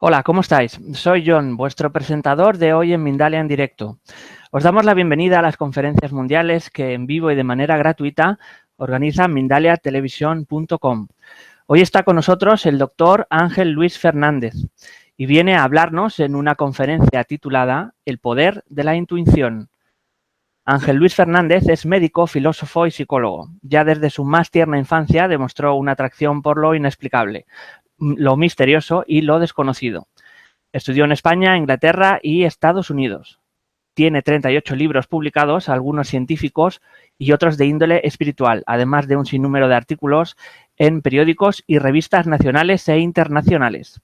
Hola, ¿cómo estáis? Soy John, vuestro presentador de hoy en Mindalia en directo. Os damos la bienvenida a las conferencias mundiales que en vivo y de manera gratuita organiza mindaliatelevisión.com. Hoy está con nosotros el doctor Ángel Luis Fernández y viene a hablarnos en una conferencia titulada El poder de la intuición. Ángel Luis Fernández es médico, filósofo y psicólogo. Ya desde su más tierna infancia demostró una atracción por lo inexplicable, lo misterioso y lo desconocido. Estudió en España, Inglaterra y Estados Unidos. Tiene 38 libros publicados, algunos científicos y otros de índole espiritual, además de un sinnúmero de artículos en periódicos y revistas nacionales e internacionales.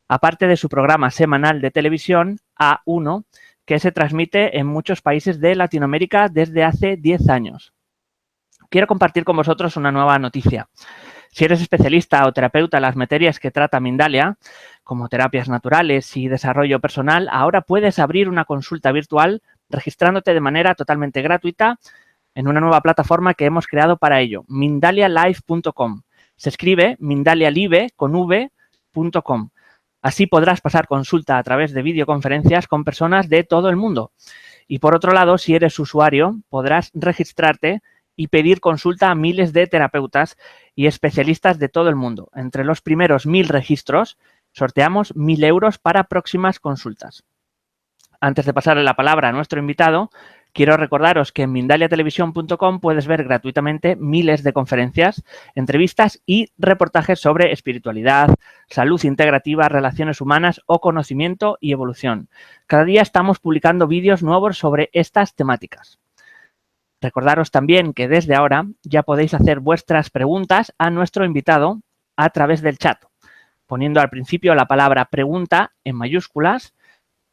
Aparte de su programa semanal de televisión, A1, que se transmite en muchos países de Latinoamérica desde hace 10 años. Quiero compartir con vosotros una nueva noticia. Si eres especialista o terapeuta en las materias que trata Mindalia, como terapias naturales y desarrollo personal, ahora puedes abrir una consulta virtual registrándote de manera totalmente gratuita en una nueva plataforma que hemos creado para ello, mindalialive.com. Se escribe mindalialive con v.com. Así podrás pasar consulta a través de videoconferencias con personas de todo el mundo. Y por otro lado, si eres usuario, podrás registrarte y pedir consulta a miles de terapeutas y especialistas de todo el mundo. Entre los primeros 1000 registros, sorteamos 1000 euros para próximas consultas. Antes de pasarle la palabra a nuestro invitado, quiero recordaros que en mindaliatelevisión.com puedes ver gratuitamente miles de conferencias, entrevistas y reportajes sobre espiritualidad, salud integrativa, relaciones humanas o conocimiento y evolución. Cada día estamos publicando vídeos nuevos sobre estas temáticas. Recordaros también que desde ahora ya podéis hacer vuestras preguntas a nuestro invitado a través del chat, poniendo al principio la palabra pregunta en mayúsculas,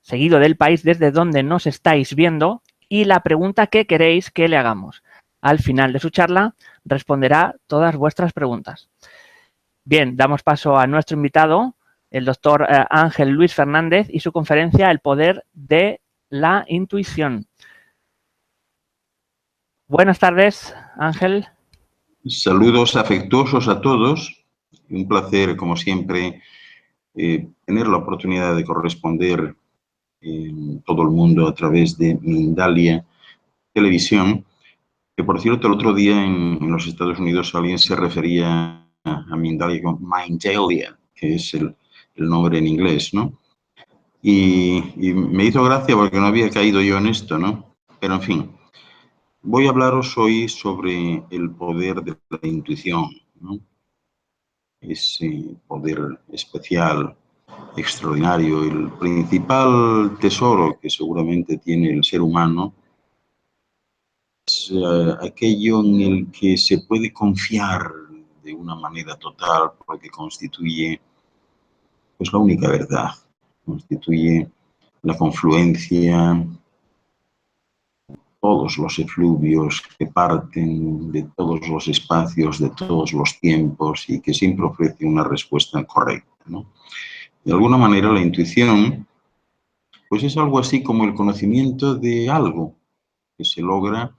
seguido del país desde donde nos estáis viendo y la pregunta que queréis que le hagamos. Al final de su charla responderá todas vuestras preguntas. Bien, damos paso a nuestro invitado, el doctor Ángel Luis Fernández y su conferencia El poder de la intuición. Buenas tardes, Ángel. Saludos afectuosos a todos. Un placer, como siempre, tener la oportunidad de corresponder en todo el mundo a través de Mindalia Televisión, que por cierto el otro día en los Estados Unidos alguien se refería a Mindalia como Mindalia, que es el nombre en inglés, ¿no? Y me hizo gracia porque no había caído yo en esto, ¿no? Pero en fin, voy a hablaros hoy sobre el poder de la intuición, ¿no? Ese poder especial, extraordinario, el principal tesoro que seguramente tiene el ser humano es aquello en el que se puede confiar de una manera total porque constituye pues, la única verdad, constituye la confluencia, todos los efluvios que parten de todos los espacios, de todos los tiempos y que siempre ofrece una respuesta correcta, ¿no? De alguna manera la intuición pues es algo así como el conocimiento de algo que se logra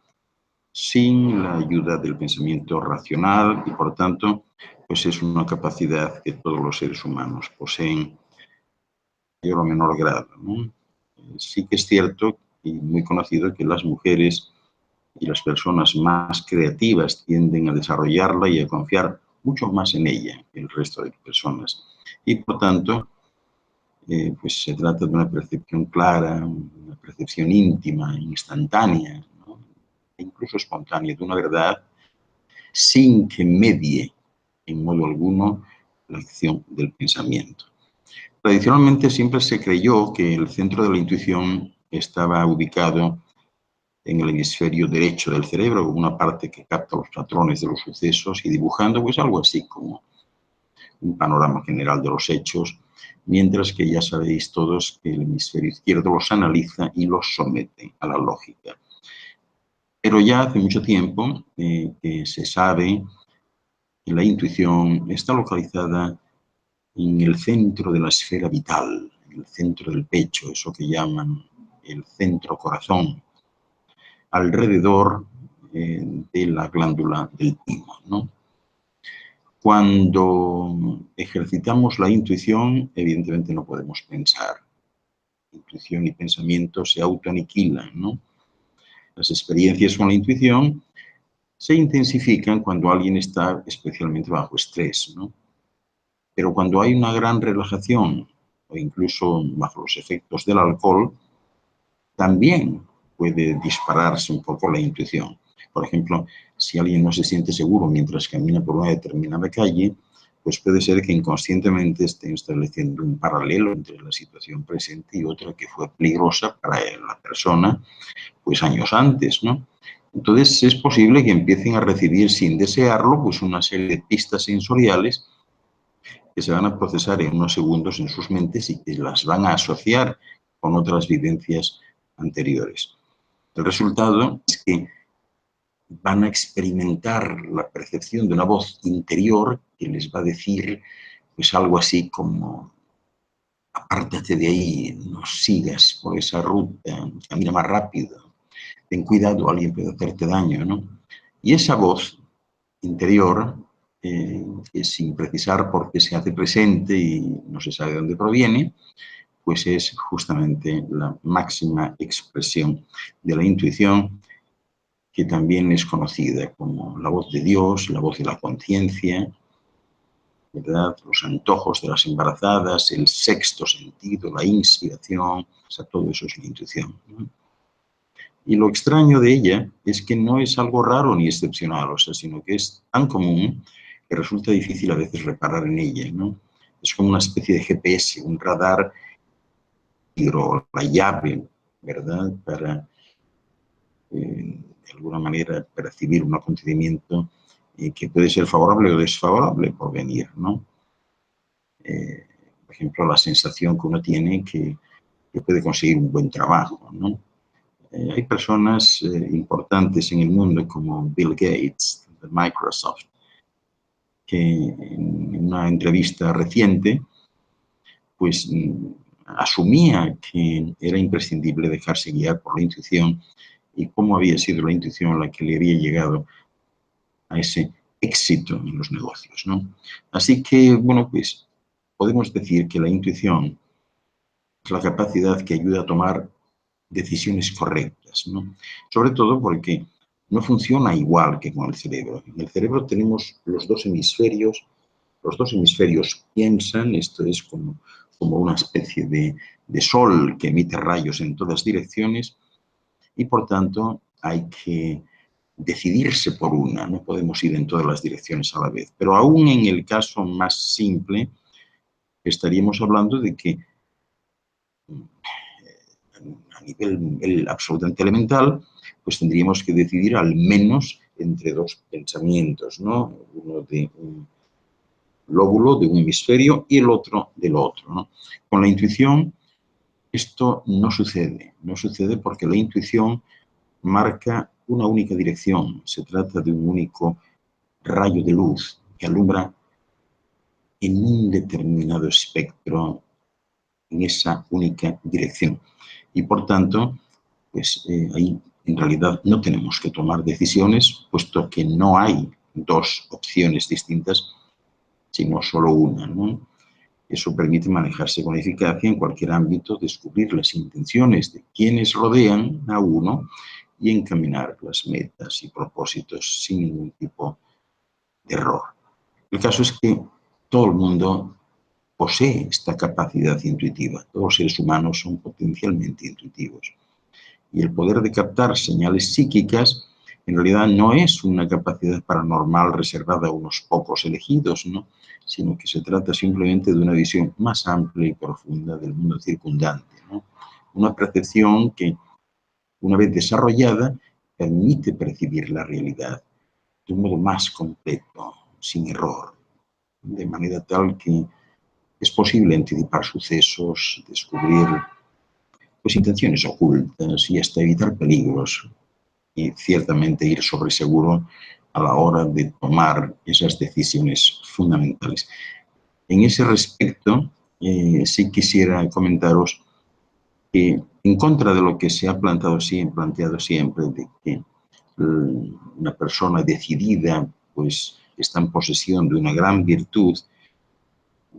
sin la ayuda del pensamiento racional y por tanto pues es una capacidad que todos los seres humanos poseen en mayor o menor grado, ¿no? Sí que es cierto y muy conocido que las mujeres y las personas más creativas tienden a desarrollarla y a confiar mucho más en ella que el resto de personas. Y por tanto, pues se trata de una percepción clara, una percepción íntima, instantánea, ¿no? E incluso espontánea, de una verdad sin que medie en modo alguno la acción del pensamiento. Tradicionalmente siempre se creyó que el centro de la intuición estaba ubicado en el hemisferio derecho del cerebro, una parte que capta los patrones de los sucesos y dibujando pues algo así como un panorama general de los hechos, mientras que ya sabéis todos que el hemisferio izquierdo los analiza y los somete a la lógica. Pero ya hace mucho tiempo que se sabe que la intuición está localizada en el centro de la esfera vital, en el centro del pecho, eso que llaman el centro corazón, alrededor de la glándula del timo, ¿no? Cuando ejercitamos la intuición, evidentemente no podemos pensar. Intuición y pensamiento se autoaniquilan, ¿no? Las experiencias con la intuición se intensifican cuando alguien está especialmente bajo estrés, ¿no? Pero cuando hay una gran relajación o incluso bajo los efectos del alcohol, también puede dispararse un poco la intuición. Por ejemplo, si alguien no se siente seguro mientras camina por una determinada calle, pues puede ser que inconscientemente esté estableciendo un paralelo entre la situación presente y otra que fue peligrosa para la persona pues años antes, ¿no? Entonces es posible que empiecen a recibir sin desearlo pues una serie de pistas sensoriales que se van a procesar en unos segundos en sus mentes y que las van a asociar con otras vivencias anteriores. El resultado es que van a experimentar la percepción de una voz interior que les va a decir pues algo así como: apártate de ahí, no sigas por esa ruta, camina más rápido, ten cuidado, alguien puede hacerte daño, ¿no? Y esa voz interior, que sin precisar por qué se hace presente y no se sabe de dónde proviene, pues es justamente la máxima expresión de la intuición, que también es conocida como la voz de Dios, la voz de la conciencia, ¿verdad? Los antojos de las embarazadas, el sexto sentido, la inspiración, o sea, todo eso es la intuición, ¿no? Y lo extraño de ella es que no es algo raro ni excepcional, o sea, sino que es tan común que resulta difícil a veces reparar en ella, ¿no? Es como una especie de GPS, un radar, o la llave, ¿verdad? Para, de alguna manera, percibir un acontecimiento que puede ser favorable o desfavorable por venir, ¿no? Por ejemplo, la sensación que uno tiene que puede conseguir un buen trabajo, ¿no? Hay personas importantes en el mundo como Bill Gates de Microsoft, que en una entrevista reciente pues asumía que era imprescindible dejarse guiar por la intuición y cómo había sido la intuición la que le había llegado a ese éxito en los negocios, ¿no? Así que, bueno, pues podemos decir que la intuición es la capacidad que ayuda a tomar decisiones correctas, ¿no? Sobre todo porque no funciona igual que con el cerebro. En el cerebro tenemos los dos hemisferios piensan, esto es como una especie de sol que emite rayos en todas direcciones y por tanto hay que decidirse por una, no podemos ir en todas las direcciones a la vez. Pero aún en el caso más simple, estaríamos hablando de que a nivel absolutamente elemental, pues tendríamos que decidir al menos entre dos pensamientos, ¿no? Uno de un lóbulo, de un hemisferio, y el otro del otro, ¿no? Con la intuición esto no sucede porque la intuición marca una única dirección, se trata de un único rayo de luz que alumbra en un determinado espectro, en esa única dirección. Y por tanto, pues ahí en realidad no tenemos que tomar decisiones, puesto que no hay dos opciones distintas, sino solo una, ¿no? Eso permite manejarse con eficacia en cualquier ámbito, descubrir las intenciones de quienes rodean a uno y encaminar las metas y propósitos sin ningún tipo de error. El caso es que todo el mundo posee esta capacidad intuitiva. Todos los seres humanos son potencialmente intuitivos. Y el poder de captar señales psíquicas en realidad no es una capacidad paranormal reservada a unos pocos elegidos, ¿no? Sino que se trata simplemente de una visión más amplia y profunda del mundo circundante, ¿no? Una percepción que, una vez desarrollada, permite percibir la realidad de un modo más completo, sin error, de manera tal que es posible anticipar sucesos, descubrir pues, intenciones ocultas y hasta evitar peligros y ciertamente ir sobre seguro a la hora de tomar esas decisiones fundamentales. En ese respecto, sí quisiera comentaros que en contra de lo que se ha planteado siempre, de que una persona decidida pues está en posesión de una gran virtud.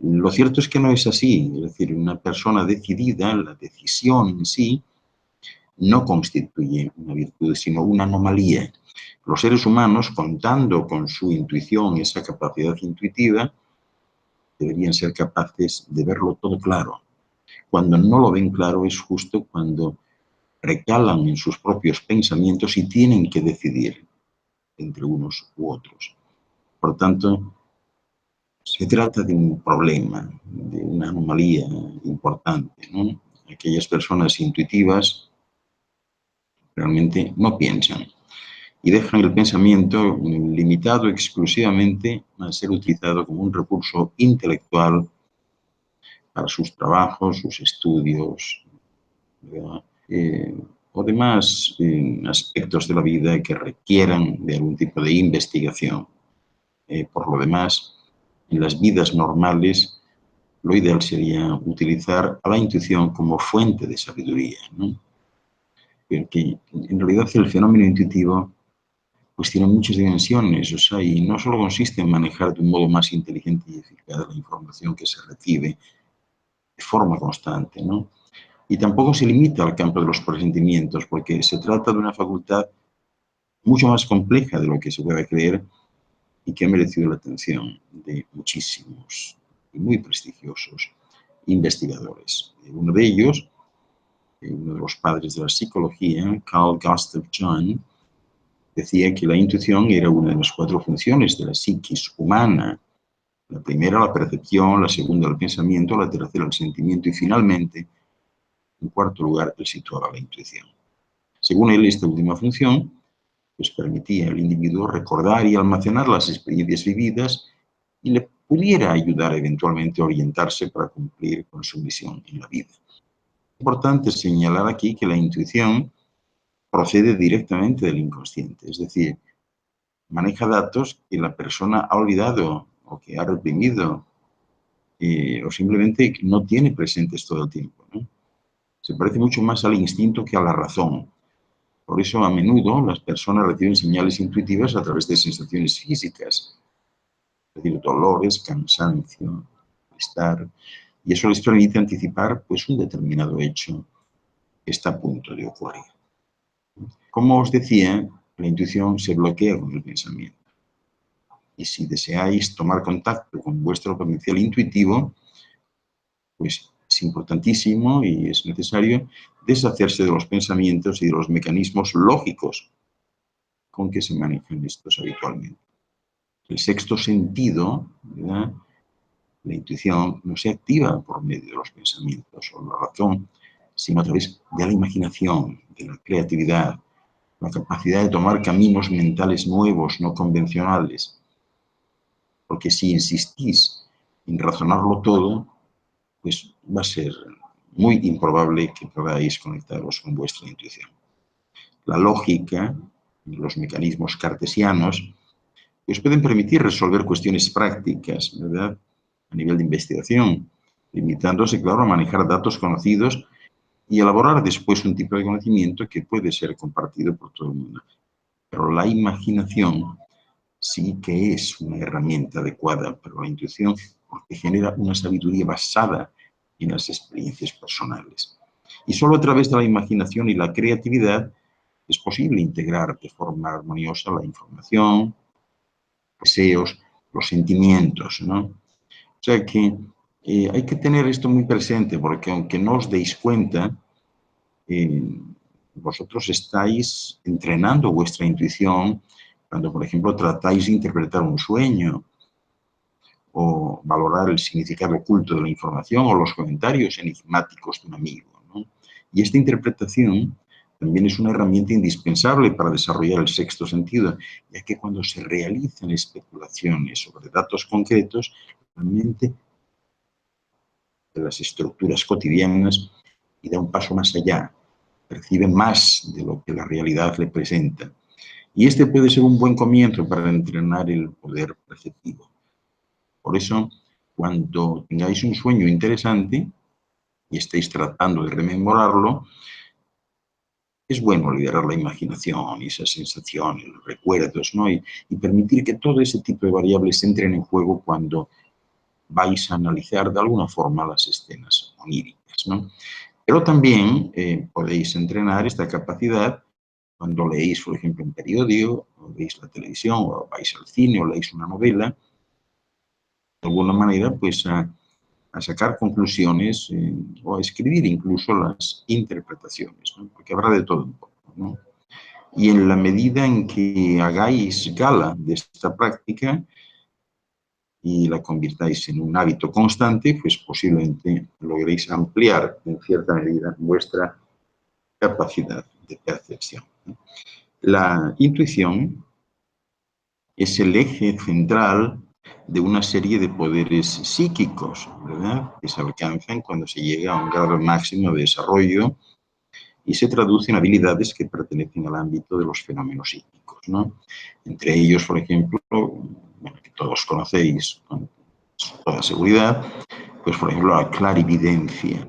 Lo cierto es que no es así. Es decir, una persona decidida, la decisión en sí, no constituye una virtud, sino una anomalía. Los seres humanos, contando con su intuición, esa capacidad intuitiva, deberían ser capaces de verlo todo claro. Cuando no lo ven claro es justo cuando recalan en sus propios pensamientos y tienen que decidir entre unos u otros. Por tanto, se trata de un problema, de una anomalía importante, ¿no? Aquellas personas intuitivas realmente no piensan y dejan el pensamiento limitado exclusivamente a ser utilizado como un recurso intelectual para sus trabajos, sus estudios, o demás aspectos de la vida que requieran de algún tipo de investigación. Por lo demás, en las vidas normales, lo ideal sería utilizar a la intuición como fuente de sabiduría, ¿no? Porque en realidad el fenómeno intuitivo pues tiene muchas dimensiones, o sea, y no solo consiste en manejar de un modo más inteligente y eficaz la información que se recibe de forma constante, ¿no? Y tampoco se limita al campo de los presentimientos, porque se trata de una facultad mucho más compleja de lo que se puede creer y que ha merecido la atención de muchísimos y muy prestigiosos investigadores. Uno de ellos, uno de los padres de la psicología, Carl Gustav Jung, decía que la intuición era una de las 4 funciones de la psiquis humana. La primera, la percepción; la segunda, el pensamiento; la tercera, el sentimiento; y finalmente, en cuarto lugar, él situaba la intuición. Según él, esta última función pues permitía al individuo recordar y almacenar las experiencias vividas y le pudiera ayudar eventualmente a orientarse para cumplir con su misión en la vida. Es importante señalar aquí que la intuición procede directamente del inconsciente, es decir, maneja datos que la persona ha olvidado o que ha reprimido o simplemente no tiene presentes todo el tiempo, ¿no? Se parece mucho más al instinto que a la razón. Por eso, a menudo, las personas reciben señales intuitivas a través de sensaciones físicas, es decir, dolores, cansancio, malestar, y eso les permite anticipar pues, un determinado hecho que está a punto de ocurrir. Como os decía, la intuición se bloquea con el pensamiento. Y si deseáis tomar contacto con vuestro potencial intuitivo, pues es importantísimo y es necesario deshacerse de los pensamientos y de los mecanismos lógicos con que se manejan estos habitualmente. El sexto sentido, ¿verdad?, la intuición, no se activa por medio de los pensamientos o la razón, sino a través de la imaginación, de la creatividad, la capacidad de tomar caminos mentales nuevos, no convencionales. Porque si insistís en razonarlo todo, pues va a ser muy improbable que podáis conectaros con vuestra intuición. La lógica y los mecanismos cartesianos pues pueden permitir resolver cuestiones prácticas, ¿verdad?, a nivel de investigación, limitándose, claro, a manejar datos conocidos y elaborar después un tipo de conocimiento que puede ser compartido por todo el mundo. Pero la imaginación sí que es una herramienta adecuada para la intuición porque genera una sabiduría basada en las experiencias personales. Y solo a través de la imaginación y la creatividad es posible integrar de forma armoniosa la información, deseos, los sentimientos, ¿no? O sea que hay que tener esto muy presente porque aunque no os deis cuenta, vosotros estáis entrenando vuestra intuición cuando, por ejemplo, tratáis de interpretar un sueño o valorar el significado oculto de la información o los comentarios enigmáticos de un amigo, ¿no? Y esta interpretación también es una herramienta indispensable para desarrollar el sexto sentido, ya que cuando se realizan especulaciones sobre datos concretos, la mente de las estructuras cotidianas y da un paso más allá, percibe más de lo que la realidad le presenta. Y este puede ser un buen comienzo para entrenar el poder perceptivo. Por eso, cuando tengáis un sueño interesante y estéis tratando de rememorarlo, es bueno liberar la imaginación y esas sensaciones, los recuerdos, ¿no? Y permitir que todo ese tipo de variables entren en juego cuando vais a analizar de alguna forma las escenas oníricas, ¿no? Pero también podéis entrenar esta capacidad cuando leéis, por ejemplo, un periódico, o veis la televisión, o vais al cine, o leéis una novela, de alguna manera, pues a sacar conclusiones o a escribir incluso las interpretaciones, ¿no? Porque habrá de todo un poco, ¿no? Y en la medida en que hagáis gala de esta práctica y la convirtáis en un hábito constante, pues posiblemente logréis ampliar en cierta medida vuestra capacidad de percepción, ¿no? La intuición es el eje central de una serie de poderes psíquicos, ¿verdad?, que se alcanzan cuando se llega a un grado máximo de desarrollo y se traducen en habilidades que pertenecen al ámbito de los fenómenos psíquicos, ¿no? Entre ellos, por ejemplo, bueno, que todos conocéis con toda seguridad, pues por ejemplo la clarividencia,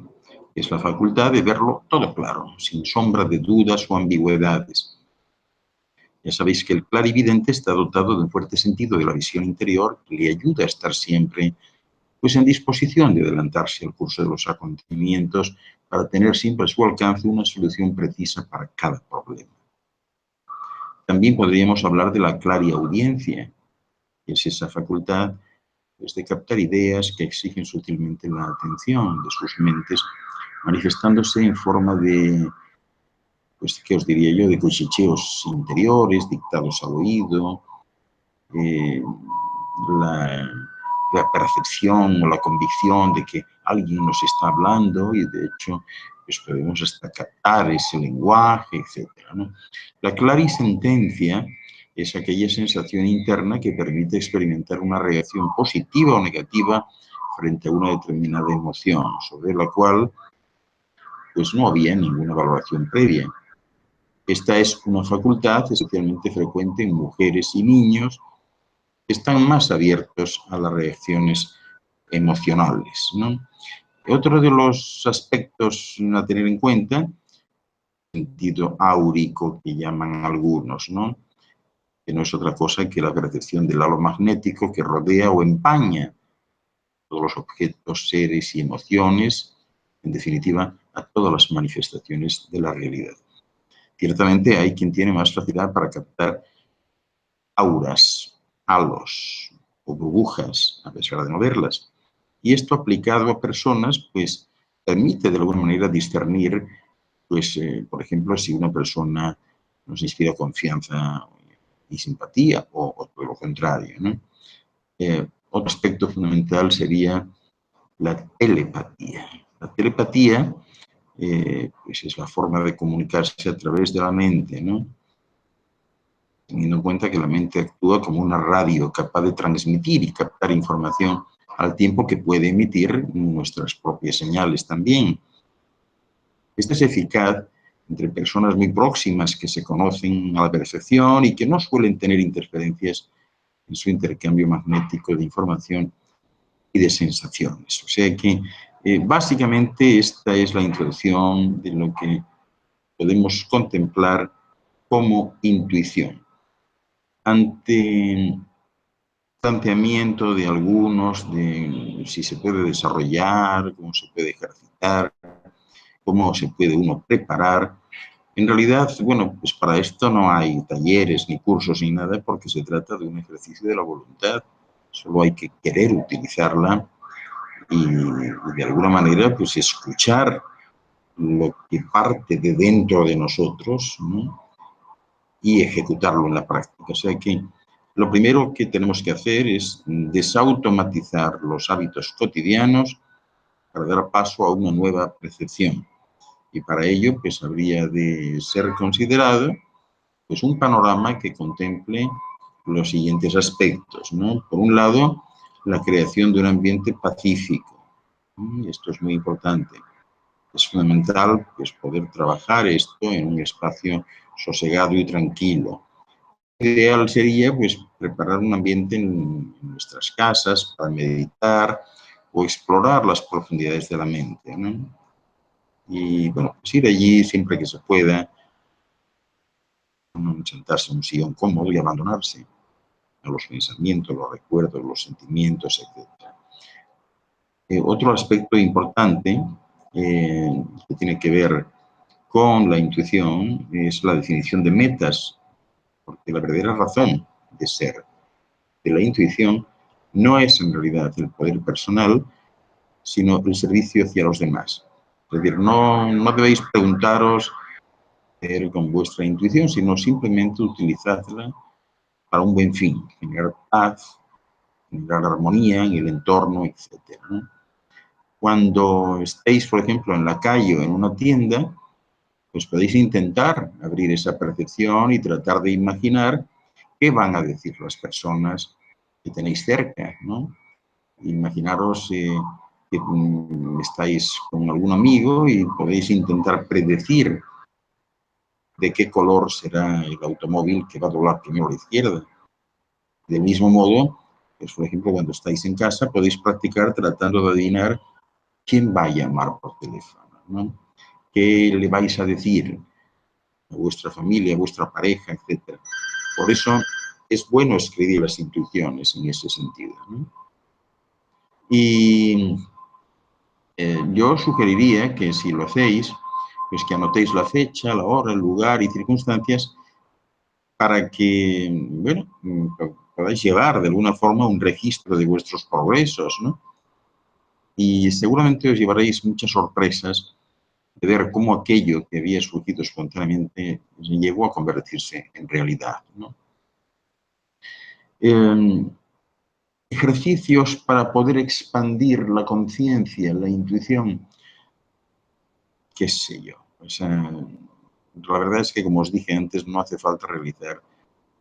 que es la facultad de verlo todo claro, sin sombra de dudas o ambigüedades. Ya sabéis que el clarividente está dotado de un fuerte sentido de la visión interior que le ayuda a estar siempre pues, en disposición de adelantarse al curso de los acontecimientos para tener siempre a su alcance una solución precisa para cada problema. También podríamos hablar de la clariaudiencia, que es esa facultad pues, de captar ideas que exigen sutilmente la atención de sus mentes, manifestándose en forma de, pues, ¿qué os diría yo?, de cuchicheos interiores, dictados al oído, eh, la percepción o la convicción de que alguien nos está hablando y de hecho pues podemos hasta captar ese lenguaje, etc., ¿no? La clarisentencia es aquella sensación interna que permite experimentar una reacción positiva o negativa frente a una determinada emoción, sobre la cual pues no había ninguna valoración previa. Esta es una facultad especialmente frecuente en mujeres y niños que están más abiertos a las reacciones emocionales, ¿no? Otro de los aspectos a tener en cuenta, el sentido áurico que llaman algunos, ¿no?, que no es otra cosa que la percepción del halo magnético que rodea o empaña todos los objetos, seres y emociones, en definitiva, a todas las manifestaciones de la realidad. Ciertamente hay quien tiene más facilidad para captar auras, halos o burbujas, a pesar de no verlas. Y esto aplicado a personas, pues, permite de alguna manera discernir, pues, por ejemplo, si una persona nos inspira confianza y simpatía, o todo lo contrario, ¿no? Otro aspecto fundamental sería la telepatía. La telepatía, pues, es la forma de comunicarse a través de la mente, ¿no?, teniendo en cuenta que la mente actúa como una radio capaz de transmitir y captar información al tiempo que puede emitir nuestras propias señales también. Esto es eficaz entre personas muy próximas que se conocen a la perfección y que no suelen tener interferencias en su intercambio magnético de información y de sensaciones. O sea que básicamente esta es la introducción de lo que podemos contemplar como intuición. Ante el planteamiento de algunos de si se puede desarrollar, cómo se puede ejercitar, cómo se puede uno preparar, en realidad, bueno, pues para esto no hay talleres, ni cursos, ni nada, porque se trata de un ejercicio de la voluntad. Solo hay que querer utilizarla y de alguna manera, pues escuchar lo que parte de dentro de nosotros, ¿no?, y ejecutarlo en la práctica. O sea que lo primero que tenemos que hacer es desautomatizar los hábitos cotidianos para dar paso a una nueva percepción. Y para ello, pues habría de ser considerado pues, un panorama que contemple los siguientes aspectos, ¿no? Por un lado, la creación de un ambiente pacífico. Esto es muy importante. Es fundamental pues, poder trabajar esto en un espacio sosegado y tranquilo. Lo ideal sería pues, preparar un ambiente en nuestras casas para meditar o explorar las profundidades de la mente, ¿no? Y bueno, pues ir allí siempre que se pueda, ¿no? Sentarse en un sillón cómodo y abandonarse a los pensamientos, los recuerdos, los sentimientos, etc. Otro aspecto importante que tiene que ver con la intuición es la definición de metas, porque la verdadera razón de ser de la intuición no es en realidad el poder personal, sino el servicio hacia los demás. Es decir, no debéis preguntaros con vuestra intuición, sino simplemente utilizadla para un buen fin, generar paz, generar armonía en el entorno, etc., ¿no? Cuando estéis, por ejemplo, en la calle o en una tienda, pues podéis intentar abrir esa percepción y tratar de imaginar qué van a decir las personas que tenéis cerca, ¿no? Imaginaros que estáis con algún amigo y podéis intentar predecir de qué color será el automóvil que va a doblar primero a la izquierda. Del mismo modo, pues, por ejemplo, cuando estáis en casa, podéis practicar tratando de adivinar quién va a llamar por teléfono, ¿no? ¿Qué le vais a decir a vuestra familia, a vuestra pareja, etcétera? Por eso es bueno escribir las intuiciones en ese sentido, ¿no? Y yo sugeriría que si lo hacéis, pues que anotéis la fecha, la hora, el lugar y circunstancias para que, bueno, podáis llevar de alguna forma un registro de vuestros progresos, ¿no? Y seguramente os llevaréis muchas sorpresas de ver cómo aquello que había surgido espontáneamente llegó a convertirse en realidad, ¿no? Ejercicios para poder expandir la conciencia, la intuición, qué sé yo. O sea, la verdad es que, como os dije antes, no hace falta realizar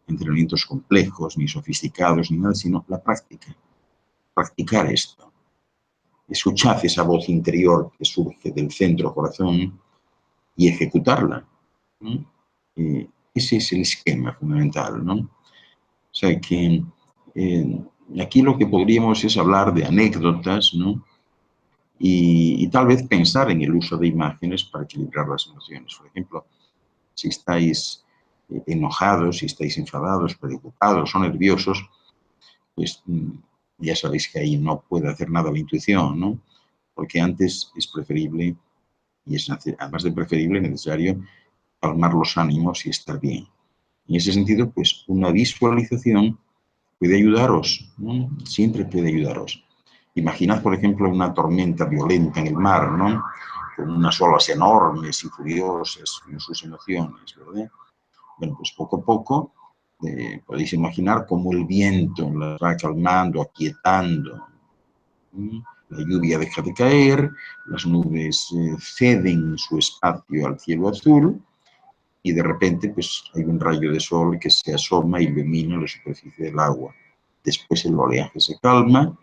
entrenamientos complejos, ni sofisticados, ni nada, sino la práctica. Practicar esto. Escuchad esa voz interior que surge del centro corazón y ejecutarla, ¿no? Ese es el esquema fundamental, ¿no? O sea que aquí lo que podríamos es hablar de anécdotas, ¿no? Y tal vez pensar en el uso de imágenes para equilibrar las emociones. Por ejemplo, si estáis enojados, si estáis enfadados, preocupados o nerviosos, pues ya sabéis que ahí no puede hacer nada la intuición, ¿no? Porque antes es preferible, y es además de preferible, necesario calmar los ánimos y estar bien. En ese sentido, pues una visualización puede ayudaros, ¿no? Siempre puede ayudaros. Imaginad, por ejemplo, una tormenta violenta en el mar, ¿no? Con unas olas enormes y furiosas en sus emociones, ¿verdad? Bueno, pues poco a poco podéis imaginar cómo el viento las va calmando, aquietando. La lluvia deja de caer, las nubes ceden su espacio al cielo azul y de repente pues hay un rayo de sol que se asoma y ilumina la superficie del agua. Después el oleaje se calma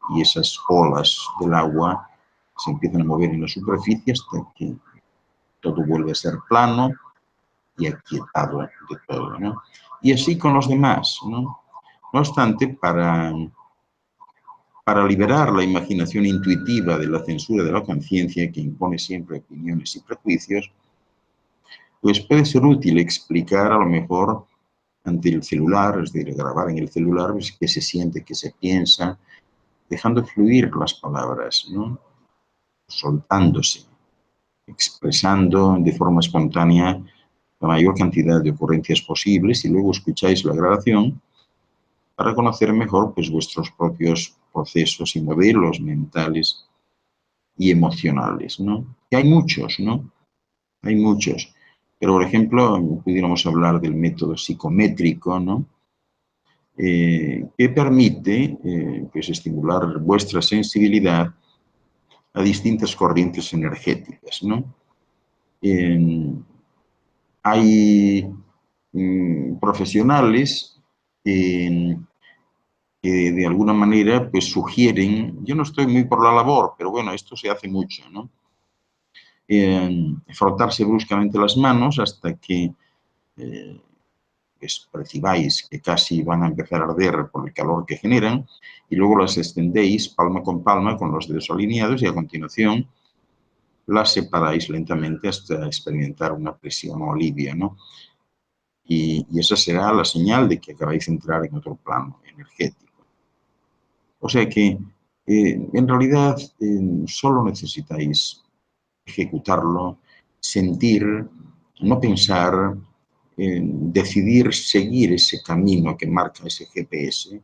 y esas olas del agua se empiezan a mover en la superficie hasta que todo vuelve a ser plano y aquietado de todo, ¿no? Y así con los demás, ¿no? No obstante, para liberar la imaginación intuitiva de la censura de la conciencia que impone siempre opiniones y prejuicios, pues puede ser útil explicar a lo mejor ante el celular, es decir, grabar en el celular pues, qué se siente, qué se piensa, dejando fluir las palabras, ¿no? Soltándose, expresando de forma espontánea la mayor cantidad de ocurrencias posibles y luego escucháis la grabación para conocer mejor pues, vuestros propios procesos y modelos mentales y emocionales, ¿no? Y hay muchos, ¿no? Hay muchos. Pero, por ejemplo, pudiéramos hablar del método psicométrico, ¿no? Que permite pues, estimular vuestra sensibilidad a distintas corrientes energéticas, ¿no? Hay profesionales que de alguna manera pues sugieren, yo no estoy muy por la labor, pero bueno, esto se hace mucho, ¿no? Frotarse bruscamente las manos hasta que pues, percibáis que casi van a empezar a arder por el calor que generan y luego las extendéis palma con palma con los dedos alineados y a continuación las separáis lentamente hasta experimentar una presión o alivio, ¿no? y esa será la señal de que acabáis de entrar en otro plano energético. O sea que, en realidad, solo necesitáis ejecutarlo, sentir, no pensar, decidir seguir ese camino que marca ese GPS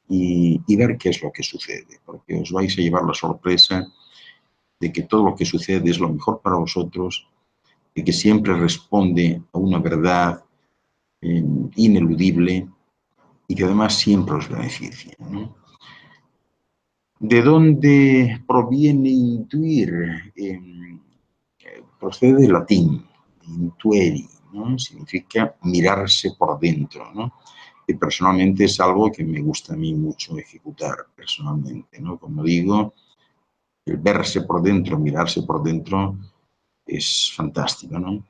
y ver qué es lo que sucede, porque os vais a llevar la sorpresa de que todo lo que sucede es lo mejor para vosotros, de que siempre responde a una verdad ineludible y que además siempre os beneficia, ¿no? ¿De dónde proviene intuir? Procede del latín, intueri, ¿no? Significa mirarse por dentro, ¿no? Y personalmente es algo que me gusta a mí mucho ejecutar personalmente, ¿no? Como digo, el verse por dentro, mirarse por dentro es fantástico, ¿no?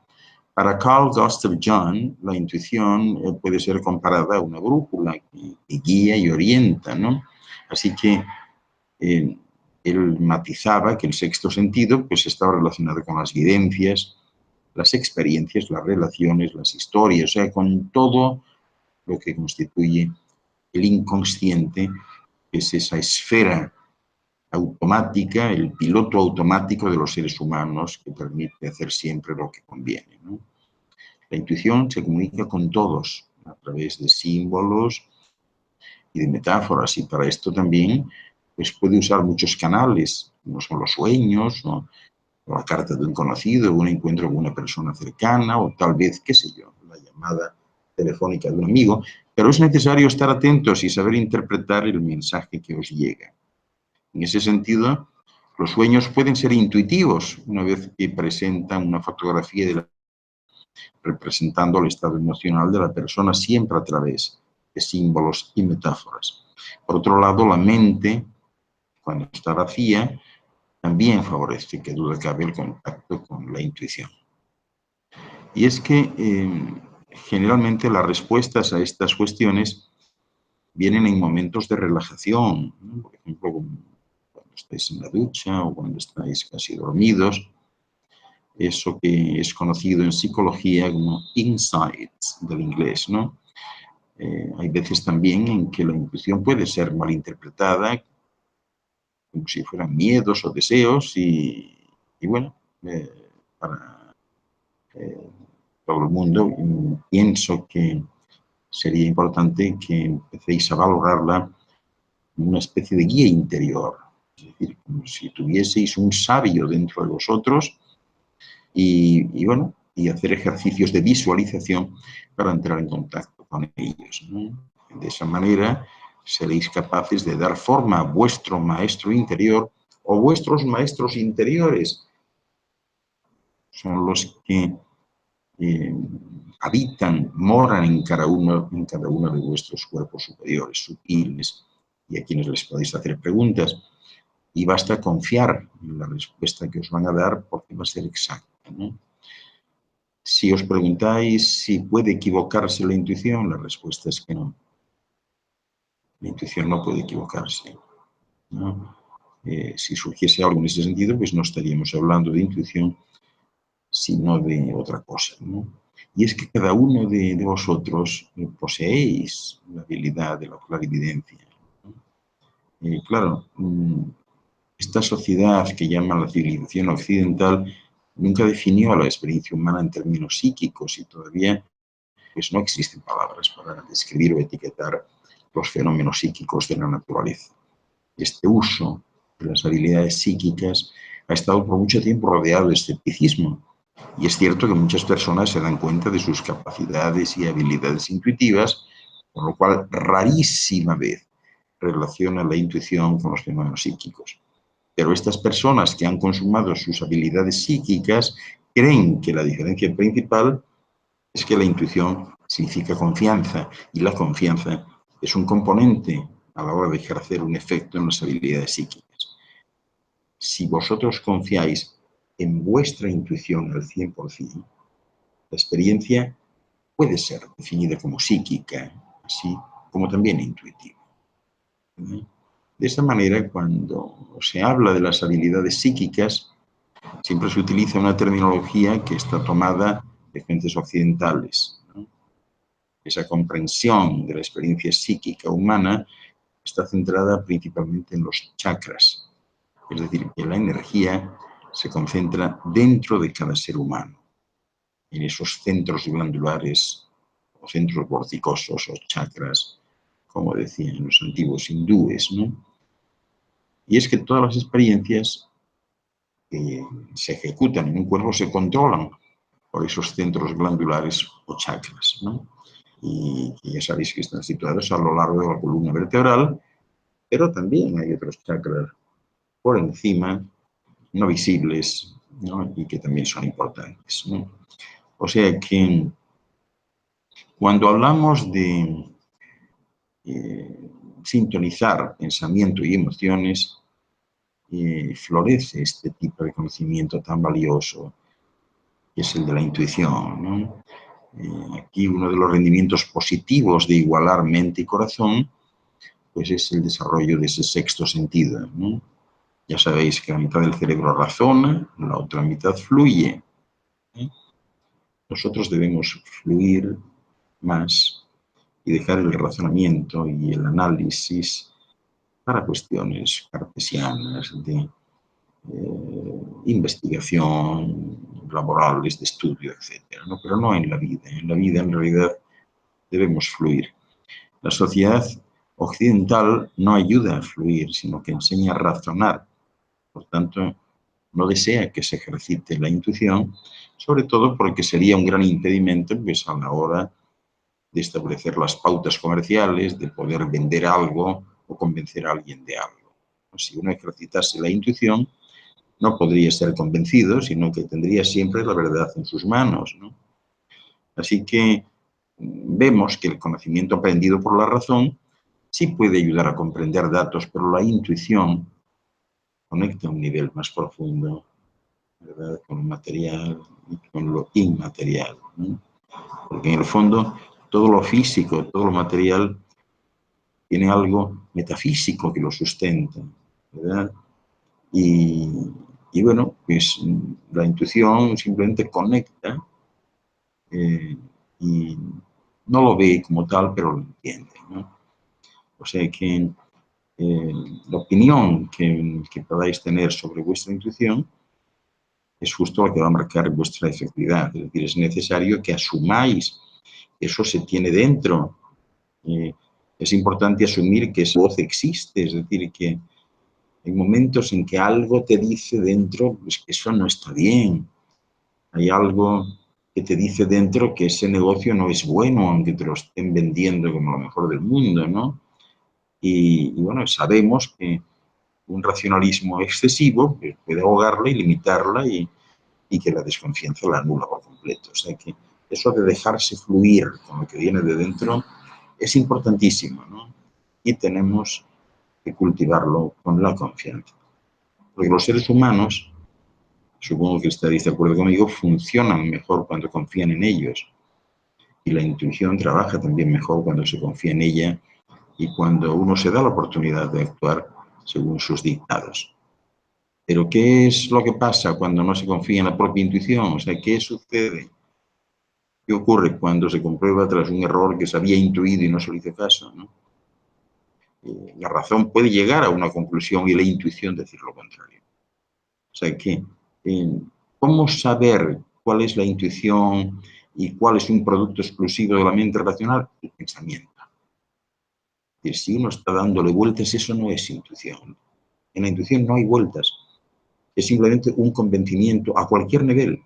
Para Carl Gustav Jung, la intuición puede ser comparada a una brújula que guía y orienta, ¿no? Así que él matizaba que el sexto sentido pues, estaba relacionado con las vivencias, las experiencias, las relaciones, las historias, o sea, con todo lo que constituye el inconsciente, que es esa esfera automática, el piloto automático de los seres humanos que permite hacer siempre lo que conviene, ¿no? La intuición se comunica con todos a través de símbolos y de metáforas, y para esto también pues, puede usar muchos canales, como son los sueños, o la carta de un conocido, un encuentro con una persona cercana, o tal vez, qué sé yo, la llamada telefónica de un amigo, pero es necesario estar atentos y saber interpretar el mensaje que os llega. En ese sentido, los sueños pueden ser intuitivos una vez que presentan una fotografía representando el estado emocional de la persona siempre a través de símbolos y metáforas. Por otro lado, la mente, cuando está vacía, también favorece, que duda cabe, el contacto con la intuición. Y es que generalmente las respuestas a estas cuestiones vienen en momentos de relajación, ¿no? Por ejemplo, cuando estáis en la ducha o cuando estáis casi dormidos, eso que es conocido en psicología como insights del inglés, ¿no? Hay veces también en que la intuición puede ser malinterpretada como si fueran miedos o deseos y bueno, para todo el mundo pienso que sería importante que empecéis a valorarla como una especie de guía interior, es decir, como si tuvieseis un sabio dentro de vosotros y bueno, y hacer ejercicios de visualización para entrar en contacto con ellos, ¿no? De esa manera seréis capaces de dar forma a vuestro maestro interior o vuestros maestros interiores. Son los que habitan, moran en cada uno de vuestros cuerpos superiores, sutiles, y a quienes les podéis hacer preguntas. Y basta confiar en la respuesta que os van a dar porque va a ser exacta, ¿no? Si os preguntáis si puede equivocarse la intuición, la respuesta es que no. La intuición no puede equivocarse, ¿no? Si surgiese algo en ese sentido, pues no estaríamos hablando de intuición, sino de otra cosa, ¿no? Y es que cada uno de vosotros poseéis la habilidad de la clarividencia, ¿no? Claro, esta sociedad que llaman la civilización occidental nunca definió a la experiencia humana en términos psíquicos y todavía pues, no existen palabras para describir o etiquetar los fenómenos psíquicos de la naturaleza. Este uso de las habilidades psíquicas ha estado por mucho tiempo rodeado de escepticismo. Y es cierto que muchas personas se dan cuenta de sus capacidades y habilidades intuitivas, por lo cual rarísima vez relacionan la intuición con los fenómenos psíquicos. Pero estas personas que han consumado sus habilidades psíquicas creen que la diferencia principal es que la intuición significa confianza y la confianza es un componente a la hora de ejercer un efecto en las habilidades psíquicas. Si vosotros confiáis en vuestra intuición al 100%, la experiencia puede ser definida como psíquica, así como también intuitiva. De esta manera, cuando se habla de las habilidades psíquicas, siempre se utiliza una terminología que está tomada de fuentes occidentales, ¿no? esa comprensión de la experiencia psíquica humana está centrada principalmente en los chakras, es decir, que la energía se concentra dentro de cada ser humano, en esos centros glandulares o centros vorticosos o chakras, como decían los antiguos hindúes, ¿no? Y es que todas las experiencias que se ejecutan en un cuerpo se controlan por esos centros glandulares o chakras, ¿no? Y ya sabéis que están situados a lo largo de la columna vertebral, pero también hay otros chakras por encima, no visibles, ¿no? Y que también son importantes, ¿no? O sea que cuando hablamos de sintonizar pensamiento y emociones, florece este tipo de conocimiento tan valioso, que es el de la intuición, ¿no? Aquí uno de los rendimientos positivos de igualar mente y corazón, pues es el desarrollo de ese sexto sentido, ¿no? Ya sabéis que la mitad del cerebro razona, la otra mitad fluye, ¿eh? Nosotros debemos fluir más y dejar el razonamiento y el análisis para cuestiones cartesianas de investigación, laborales, de estudio, etc., ¿no? Pero no en la vida. En la vida, en realidad, debemos fluir. La sociedad occidental no ayuda a fluir, sino que enseña a razonar. Por tanto, no desea que se ejercite la intuición, sobre todo porque sería un gran impedimento pues, a la hora de establecer las pautas comerciales, de poder vender algo o convencer a alguien de algo. Si uno ejercitase la intuición, no podría ser convencido, sino que tendría siempre la verdad en sus manos, ¿no? Así que vemos que el conocimiento aprendido por la razón sí puede ayudar a comprender datos, pero la intuición conecta a un nivel más profundo, ¿verdad?, con lo material y con lo inmaterial, ¿no? Porque en el fondo todo lo físico, todo lo material tiene algo metafísico que lo sustenta, ¿verdad? Y bueno, pues la intuición simplemente conecta y no lo ve como tal, pero lo entiende, ¿no? O sea que la opinión que podáis tener sobre vuestra intuición es justo lo que va a marcar vuestra efectividad. Es decir, es necesario que asumáis que eso se tiene dentro. Es importante asumir que esa voz existe, es decir, que hay momentos en que algo te dice dentro pues, que eso no está bien. Hay algo que te dice dentro que ese negocio no es bueno, aunque te lo estén vendiendo como lo mejor del mundo, ¿no? Y bueno, sabemos que un racionalismo excesivo puede ahogarla y limitarla y que la desconfianza la anula por completo. O sea que eso de dejarse fluir con lo que viene de dentro es importantísimo, ¿no? Y tenemos que cultivarlo con la confianza. Porque los seres humanos, supongo que estaréis de acuerdo conmigo, funcionan mejor cuando confían en ellos. Y la intuición trabaja también mejor cuando se confía en ella y cuando uno se da la oportunidad de actuar según sus dictados. Pero ¿qué es lo que pasa cuando no se confía en la propia intuición? O sea, ¿qué sucede? ¿Qué ocurre cuando se comprueba tras un error que se había intuido y no se le hizo caso, ¿no? La razón puede llegar a una conclusión y la intuición decir lo contrario. O sea que, ¿cómo saber cuál es la intuición y cuál es un producto exclusivo de la mente racional? El pensamiento. Es decir, si uno está dándole vueltas, eso no es intuición. En la intuición no hay vueltas. Es simplemente un convencimiento a cualquier nivel.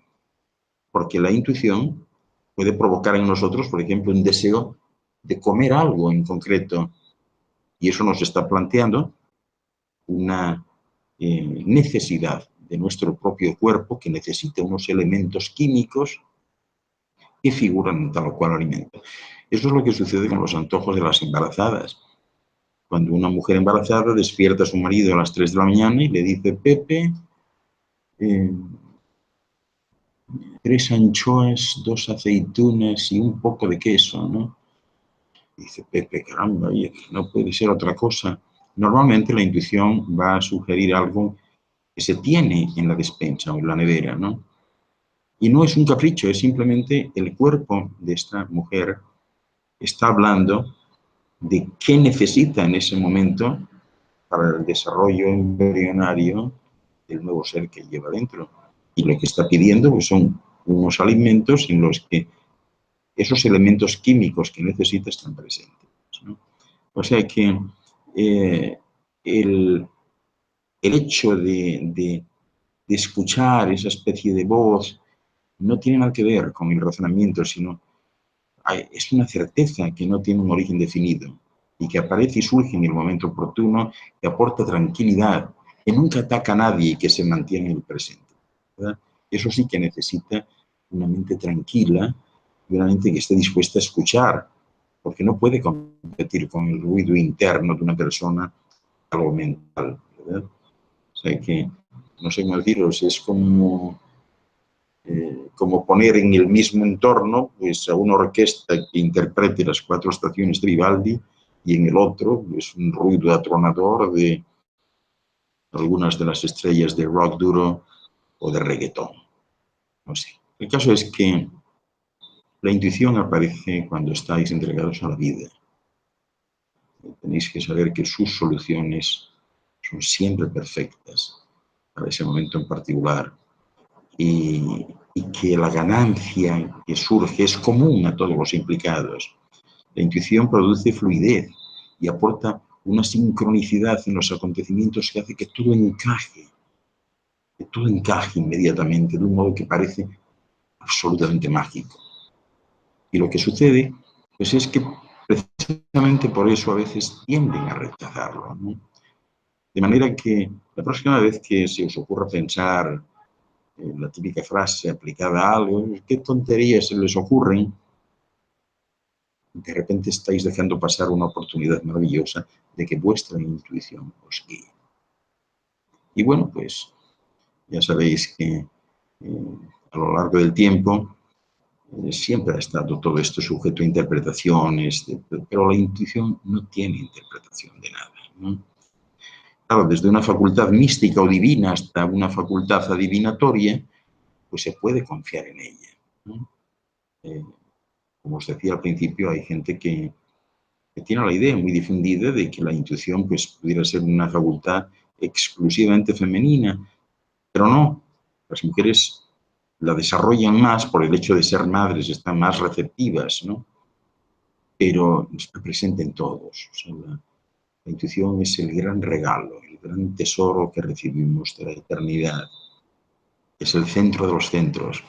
Porque la intuición puede provocar en nosotros, por ejemplo, un deseo de comer algo en concreto. Y eso nos está planteando una necesidad de nuestro propio cuerpo que necesita unos elementos químicos que figuran en tal o cual alimento. Eso es lo que sucede con los antojos de las embarazadas. Cuando una mujer embarazada despierta a su marido a las 3 de la mañana y le dice, Pepe, 3 anchoas, 2 aceitunas y un poco de queso, ¿no? Y dice, Pepe, caramba, oye, no puede ser otra cosa. Normalmente la intuición va a sugerir algo que se tiene en la despensa o en la nevera, ¿no? Y no es un capricho, es simplemente el cuerpo de esta mujer está hablando de qué necesita en ese momento para el desarrollo embrionario del nuevo ser que lleva dentro. Y lo que está pidiendo pues, son unos alimentos en los que esos elementos químicos que necesita están presentes, ¿no? O sea que el hecho de escuchar esa especie de voz no tiene nada que ver con el razonamiento, sino es una certeza que no tiene un origen definido y que aparece y surge en el momento oportuno, que aporta tranquilidad, que nunca ataca a nadie y que se mantiene en el presente, ¿verdad? Eso sí que necesita una mente tranquila y una mente que esté dispuesta a escuchar, porque no puede competir con el ruido interno de una persona, algo mental, ¿verdad? O sea que, no sé cómo deciros, es como poner en el mismo entorno pues, a una orquesta que interprete las 4 estaciones de Vivaldi y en el otro pues, un ruido atronador de algunas de las estrellas de rock duro o de reggaetón. No sé. El caso es que la intuición aparece cuando estáis entregados a la vida. Tenéis que saber que sus soluciones son siempre perfectas para ese momento en particular. Y que la ganancia que surge es común a todos los implicados. La intuición produce fluidez y aporta una sincronicidad en los acontecimientos que hace que todo encaje inmediatamente de un modo que parece absolutamente mágico. Y lo que sucede pues es que precisamente por eso a veces tienden a rechazarlo, ¿no? De manera que la próxima vez que se os ocurra pensar la típica frase aplicada a algo, ¿qué tonterías se les ocurren? De repente estáis dejando pasar una oportunidad maravillosa de que vuestra intuición os guíe. Y bueno, pues ya sabéis que a lo largo del tiempo siempre ha estado todo esto sujeto a interpretaciones, pero la intuición no tiene interpretación de nada, ¿no? Claro, desde una facultad mística o divina hasta una facultad adivinatoria, pues se puede confiar en ella, ¿no? Como os decía al principio, hay gente que tiene la idea muy difundida de que la intuición pues, pudiera ser una facultad exclusivamente femenina, pero no. Las mujeres la desarrollan más por el hecho de ser madres, están más receptivas, ¿no? Pero está presente en todos. O sea, la intuición es el gran regalo, el gran tesoro que recibimos de la eternidad. Es el centro de los centros.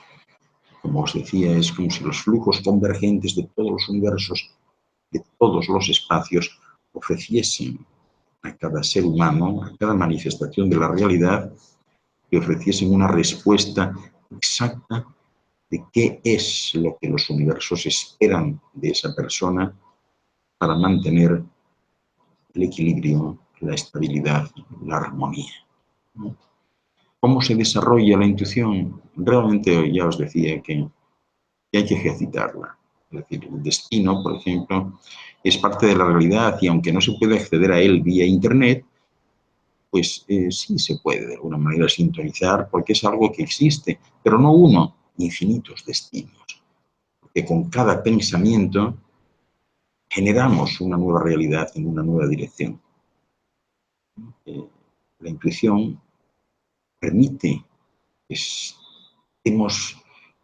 Como os decía, es como si los flujos convergentes de todos los universos, de todos los espacios, ofreciesen a cada ser humano, a cada manifestación de la realidad, que ofreciesen una respuesta exacta de qué es lo que los universos esperan de esa persona para mantener el equilibrio, la estabilidad, la armonía. ¿Cómo se desarrolla la intuición? Realmente ya os decía que hay que ejercitarla. Es decir, el destino, por ejemplo, es parte de la realidad y aunque no se puede acceder a él vía Internet, pues sí se puede de alguna manera sintonizar porque es algo que existe, pero no uno, infinitos destinos. Porque con cada pensamiento generamos una nueva realidad en una nueva dirección. La intuición permite que estemos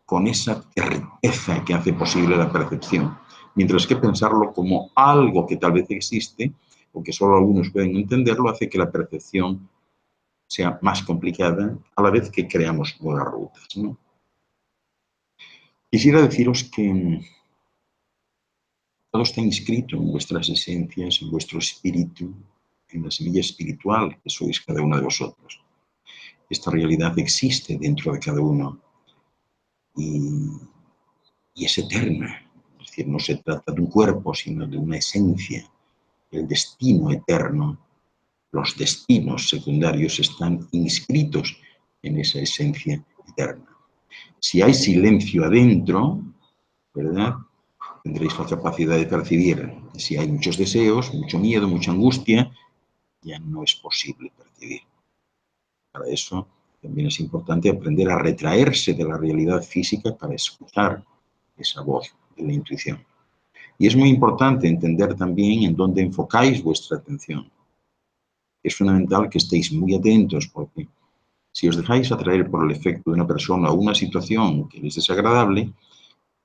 con esa certeza que hace posible la percepción, mientras que pensarlo como algo que tal vez existe o que solo algunos pueden entenderlo hace que la percepción sea más complicada a la vez que creamos nuevas rutas, ¿no? Quisiera deciros que todo está inscrito en vuestras esencias, en vuestro espíritu, en la semilla espiritual que sois cada uno de vosotros. Esta realidad existe dentro de cada uno y es eterna. Es decir, no se trata de un cuerpo, sino de una esencia. El destino eterno, los destinos secundarios están inscritos en esa esencia eterna. Si hay silencio adentro, ¿verdad?, tendréis la capacidad de percibir. Si hay muchos deseos, mucho miedo, mucha angustia, ya no es posible percibir. Para eso también es importante aprender a retraerse de la realidad física para escuchar esa voz de la intuición. Y es muy importante entender también en dónde enfocáis vuestra atención. Es fundamental que estéis muy atentos, porque si os dejáis atraer por el efecto de una persona o una situación que es desagradable,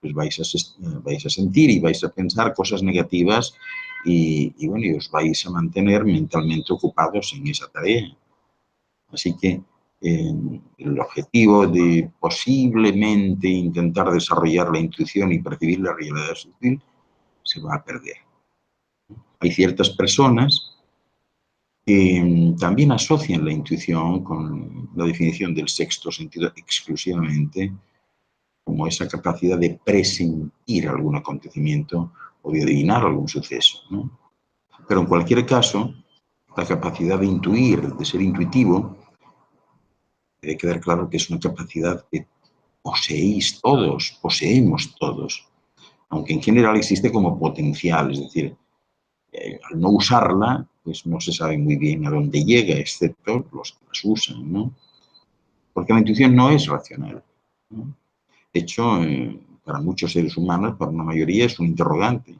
pues vais a sentir y vais a pensar cosas negativas bueno, y os vais a mantener mentalmente ocupados en esa tarea. Así que el objetivo de posiblemente intentar desarrollar la intuición y percibir la realidad sutil se va a perder. Hay ciertas personas que también asocian la intuición con la definición del sexto sentido exclusivamente como esa capacidad de presentir algún acontecimiento o de adivinar algún suceso, ¿no? Pero en cualquier caso, la capacidad de intuir, de ser intuitivo, debe quedar claro que es una capacidad que poseéis todos, poseemos todos, aunque en general existe como potencial, es decir, al no usarla, pues no se sabe muy bien a dónde llega, excepto los que las usan, ¿no? Porque la intuición no es racional, ¿no? De hecho, para muchos seres humanos, para una mayoría, es un interrogante.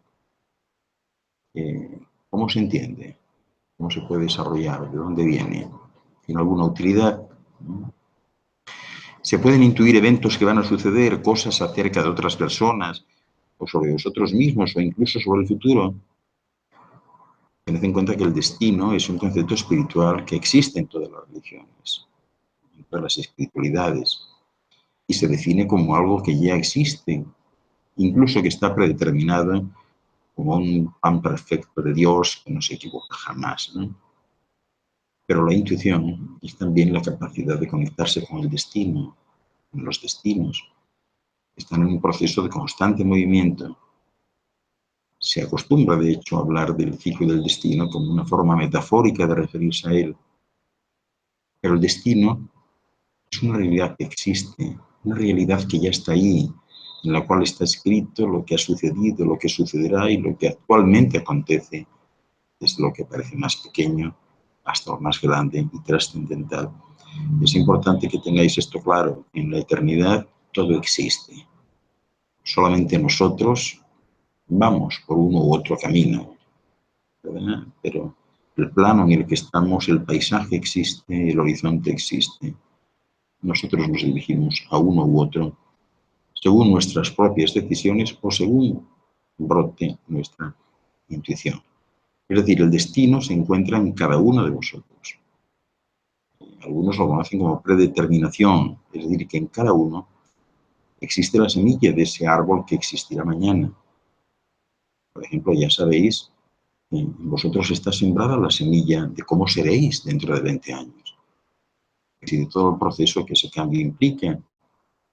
¿Cómo se entiende? ¿Cómo se puede desarrollar? ¿De dónde viene? ¿Tiene alguna utilidad? ¿No? Se pueden intuir eventos que van a suceder, cosas acerca de otras personas, o sobre vosotros mismos, o incluso sobre el futuro. Tened en cuenta que el destino es un concepto espiritual que existe en todas las religiones, en todas las espiritualidades, y se define como algo que ya existe, incluso que está predeterminado como un plan perfecto de Dios que no se equivoca jamás, ¿no? Pero la intuición es también la capacidad de conectarse con el destino, con los destinos. Están en un proceso de constante movimiento. Se acostumbra, de hecho, a hablar del ciclo del destino como una forma metafórica de referirse a él. Pero el destino es una realidad que existe, una realidad que ya está ahí, en la cual está escrito lo que ha sucedido, lo que sucederá y lo que actualmente acontece, desde lo que parece más pequeño hasta lo más grande y trascendental. Es importante que tengáis esto claro. En la eternidad todo existe. Solamente nosotros vamos por uno u otro camino, ¿verdad? Pero el plano en el que estamos, el paisaje existe, el horizonte existe. Nosotros nos dirigimos a uno u otro según nuestras propias decisiones o según brote nuestra intuición. Es decir, el destino se encuentra en cada uno de vosotros. Algunos lo conocen como predeterminación, es decir, que en cada uno existe la semilla de ese árbol que existirá mañana. Por ejemplo, ya sabéis, en vosotros está sembrada la semilla de cómo seréis dentro de 20 años. Y de todo el proceso que ese cambio implica.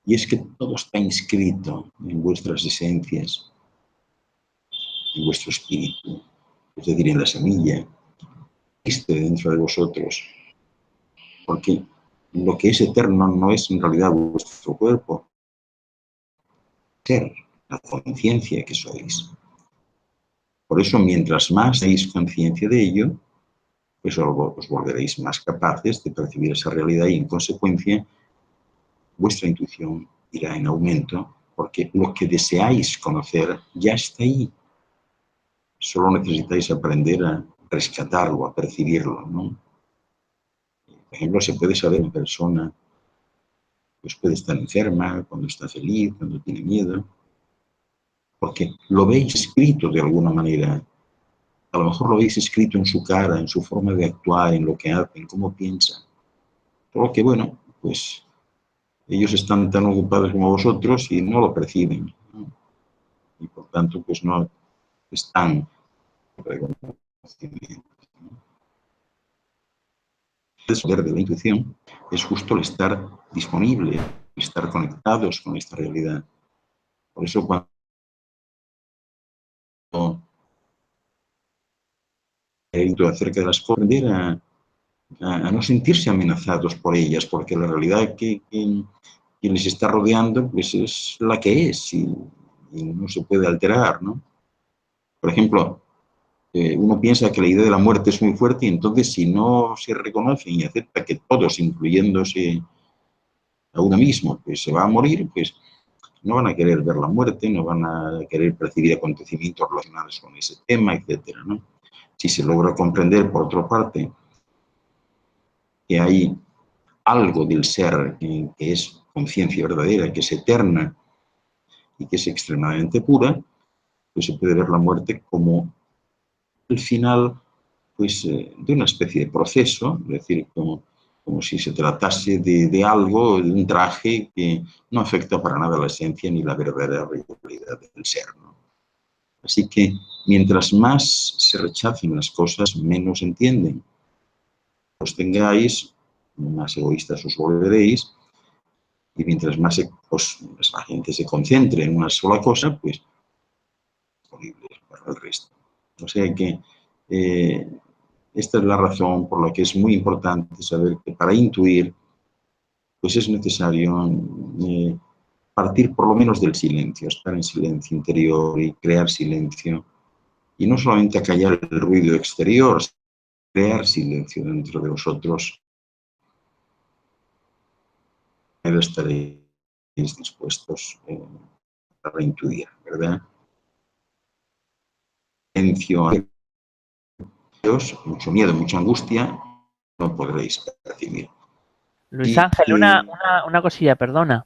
Y es que todo está inscrito en vuestras esencias, en vuestro espíritu, es decir, en la semilla que existe dentro de vosotros. Porque lo que es eterno no es en realidad vuestro cuerpo, ser, la conciencia que sois. Por eso, mientras más tenéis conciencia de ello, pues os volveréis más capaces de percibir esa realidad y, en consecuencia, vuestra intuición irá en aumento, porque lo que deseáis conocer ya está ahí. Solo necesitáis aprender a rescatarlo, a percibirlo, ¿no? Por ejemplo, se puede saber una persona, pues puede estar enferma, cuando está feliz, cuando tiene miedo, porque lo veis escrito de alguna manera. A lo mejor lo veis escrito en su cara, en su forma de actuar, en lo que hace, en cómo piensa. Solo que, bueno, pues ellos están tan ocupados como vosotros y no lo perciben, ¿no? Y por tanto, pues no están reconocimiento. El poder de la intuición es justo el estar disponible, el estar conectados con esta realidad. Por eso cuando acerca de las cosas, aprender a no sentirse amenazados por ellas, porque la realidad que les está rodeando pues es la que es y no se puede alterar, ¿no? Por ejemplo, uno piensa que la idea de la muerte es muy fuerte y entonces si no se reconoce y acepta que todos, incluyéndose a uno mismo, pues se va a morir, pues no van a querer ver la muerte, no van a querer percibir acontecimientos relacionados con ese tema, etcétera, ¿no? Si se logra comprender, por otra parte, que hay algo del ser que es conciencia verdadera, que es eterna y que es extremadamente pura, pues se puede ver la muerte como el final, pues, de una especie de proceso, es decir, como si se tratase de algo, de un traje que no afecta para nada la esencia ni la verdadera realidad del ser, ¿no? Así que mientras más se rechacen las cosas, menos entienden. Os tengáis, más egoístas os volveréis, y mientras más la gente se concentre en una sola cosa, pues disponible para el resto. O sea que esta es la razón por la que es muy importante saber que para intuir, pues es necesario partir por lo menos del silencio, estar en silencio interior y crear silencio. Y no solamente acallar el ruido exterior, crear silencio dentro de vosotros. Estaréis dispuestos a intuir, ¿verdad? Silencio, mucho miedo, mucha angustia, no podréis percibir. Luis Ángel, una cosilla, perdona.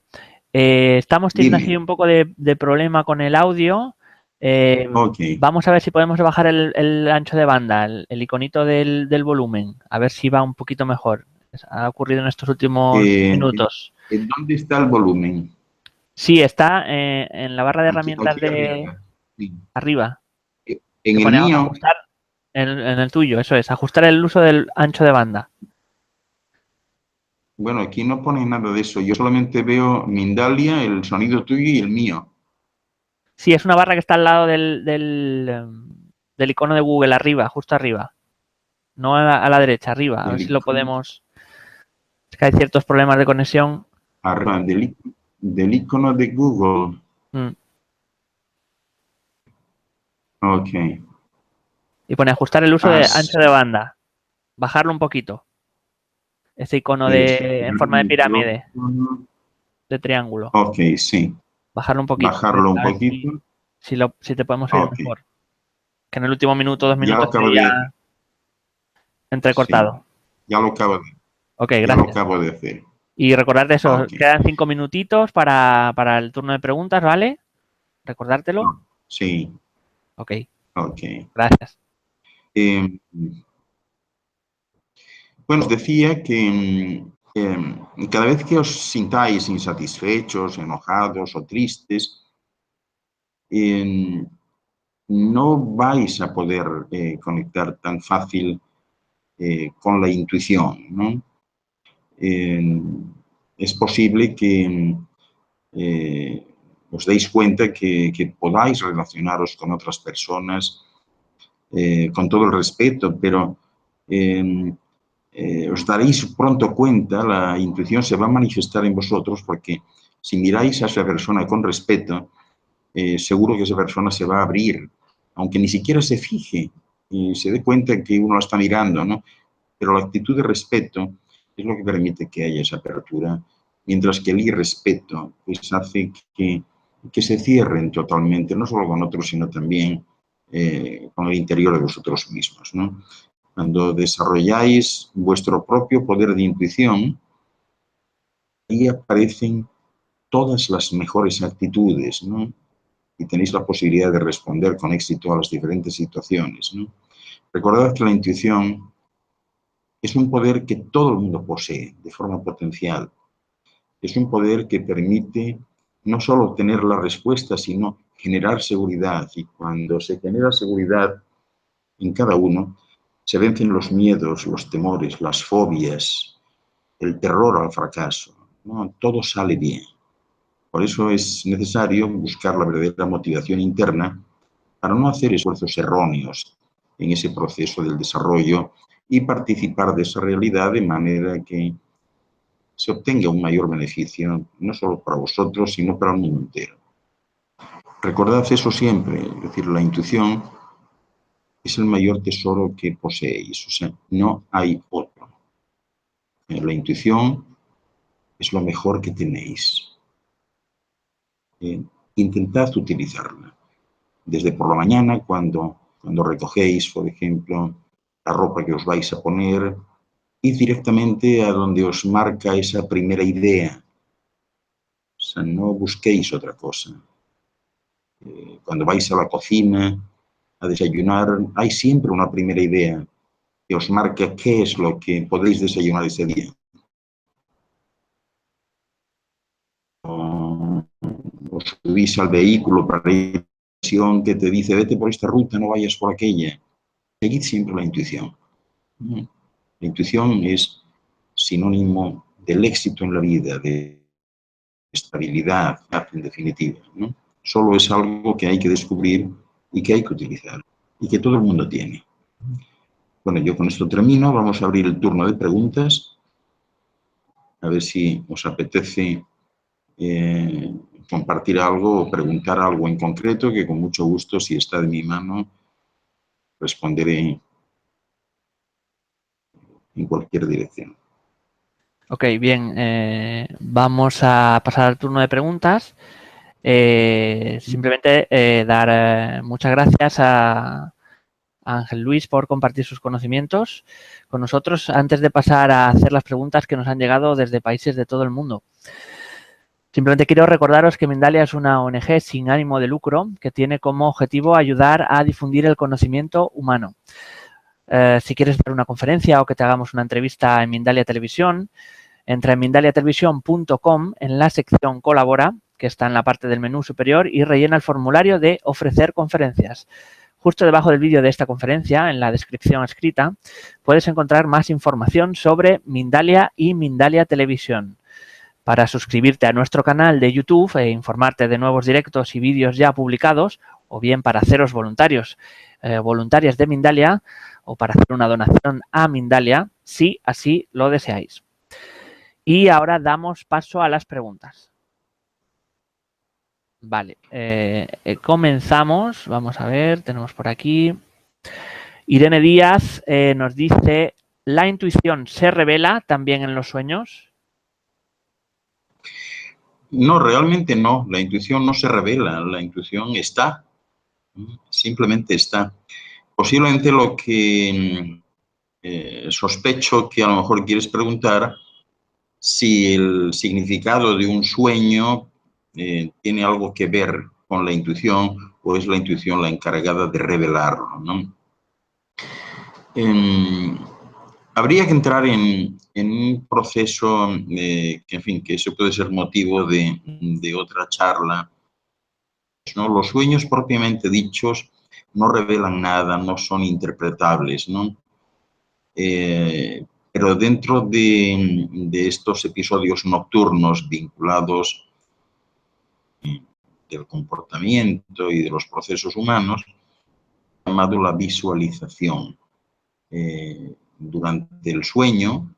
Estamos teniendo así un poco de problema con el audio. Okay. Vamos a ver si podemos bajar el ancho de banda, el iconito del volumen, a ver si va un poquito mejor. Ha ocurrido en estos últimos minutos. ¿Dónde está el volumen? Sí, está en la barra de herramientas aquí de arriba. En que el pone mío. ajustar en el tuyo, eso es, ajustar el uso del ancho de banda. Bueno, aquí no pone nada de eso. Yo solamente veo Mindalia, el sonido tuyo y el mío. Sí, es una barra que está al lado del icono de Google, arriba, justo arriba. No a la derecha, arriba. A ver si lo podemos... Es que hay ciertos problemas de conexión. Arriba, del icono de Google. Ok. Y pone ajustar el uso de ancho de banda. Bajarlo un poquito. Ese icono en forma de pirámide. De triángulo. Ok, sí. Bajarlo un poquito. Bajarlo un poquito. Si te podemos oír mejor. Que en el último minuto, 2 Ya lo minutos, acabo de... entrecortado. Sí, ya lo acabo de... Ok, ya gracias. lo acabo de hacer. Y recordarte eso, Okay. quedan 5 minutitos para el turno de preguntas, ¿vale? Recordártelo. Sí. Ok. Ok. Gracias. Bueno, os decía que cada vez que os sintáis insatisfechos, enojados o tristes, no vais a poder conectar tan fácil con la intuición, ¿no? Es posible que os deis cuenta que podáis relacionaros con otras personas con todo el respeto, pero os daréis pronto cuenta, la intuición se va a manifestar en vosotros porque si miráis a esa persona con respeto, seguro que esa persona se va a abrir, aunque ni siquiera se fije y se dé cuenta que uno la está mirando, ¿no? Pero la actitud de respeto es lo que permite que haya esa apertura, mientras que el irrespeto pues hace que se cierren totalmente, no solo con otros, sino también con el interior de vosotros mismos, ¿no? Cuando desarrolláis vuestro propio poder de intuición, ahí aparecen todas las mejores actitudes, ¿no? Y tenéis la posibilidad de responder con éxito a las diferentes situaciones, ¿no? Recordad que la intuición es un poder que todo el mundo posee de forma potencial. Es un poder que permite no solo obtener la respuesta, sino generar seguridad. Y cuando se genera seguridad en cada uno, se vencen los miedos, los temores, las fobias, el terror al fracaso, ¿no? Todo sale bien. Por eso es necesario buscar la verdadera motivación interna para no hacer esfuerzos erróneos en ese proceso del desarrollo y participar de esa realidad de manera que se obtenga un mayor beneficio, no solo para vosotros, sino para el mundo entero. Recordad eso siempre, es decir, la intuición es el mayor tesoro que poseéis, o sea, no hay otro. La intuición es lo mejor que tenéis. intentad utilizarla. Desde por la mañana, cuando recogéis, por ejemplo, la ropa que os vais a poner, id directamente a donde os marca esa primera idea. O sea, no busquéis otra cosa. Cuando vais a la cocina a desayunar, hay siempre una primera idea que os marca qué es lo que podréis desayunar ese día. O subís al vehículo para ir que te dice, vete por esta ruta, no vayas por aquella. Seguid siempre la intuición. La intuición es sinónimo del éxito en la vida, de estabilidad, en definitiva, ¿no? Solo es algo que hay que descubrir y que hay que utilizar, y que todo el mundo tiene. Bueno, yo con esto termino. Vamos a abrir el turno de preguntas. A ver si os apetece compartir algo o preguntar algo en concreto, que con mucho gusto, si está de mi mano, responderé en cualquier dirección. Ok, bien. Vamos a pasar al turno de preguntas. Simplemente dar muchas gracias a Ángel Luis por compartir sus conocimientos con nosotros antes de pasar a hacer las preguntas que nos han llegado desde países de todo el mundo. Simplemente quiero recordaros que Mindalia es una ONG sin ánimo de lucro que tiene como objetivo ayudar a difundir el conocimiento humano. Si quieres ver una conferencia o que te hagamos una entrevista en Mindalia Televisión, entra en mindaliatelevisión.com en la sección Colabora, que está en la parte del menú superior, y rellena el formulario de ofrecer conferencias. Justo debajo del vídeo de esta conferencia, en la descripción escrita, puedes encontrar más información sobre Mindalia y Mindalia Televisión. Para suscribirte a nuestro canal de YouTube e informarte de nuevos directos y vídeos ya publicados, o bien para haceros voluntarias de Mindalia, o para hacer una donación a Mindalia, si así lo deseáis. Y ahora damos paso a las preguntas. Vale, comenzamos. Vamos a ver, tenemos por aquí. Irene Díaz nos dice, ¿la intuición se revela también en los sueños? No, realmente no. La intuición no se revela, la intuición está, simplemente está. Posiblemente lo que sospecho que a lo mejor quieres preguntar, si el significado de un sueño tiene algo que ver con la intuición o es la intuición la encargada de revelarlo, ¿no? Habría que entrar en un proceso que, en fin, que eso puede ser motivo de otra charla, ¿no? Los sueños propiamente dichos no revelan nada, no son interpretables, ¿no? Pero dentro de estos episodios nocturnos vinculados del comportamiento y de los procesos humanos, llamado la visualización. Durante el sueño,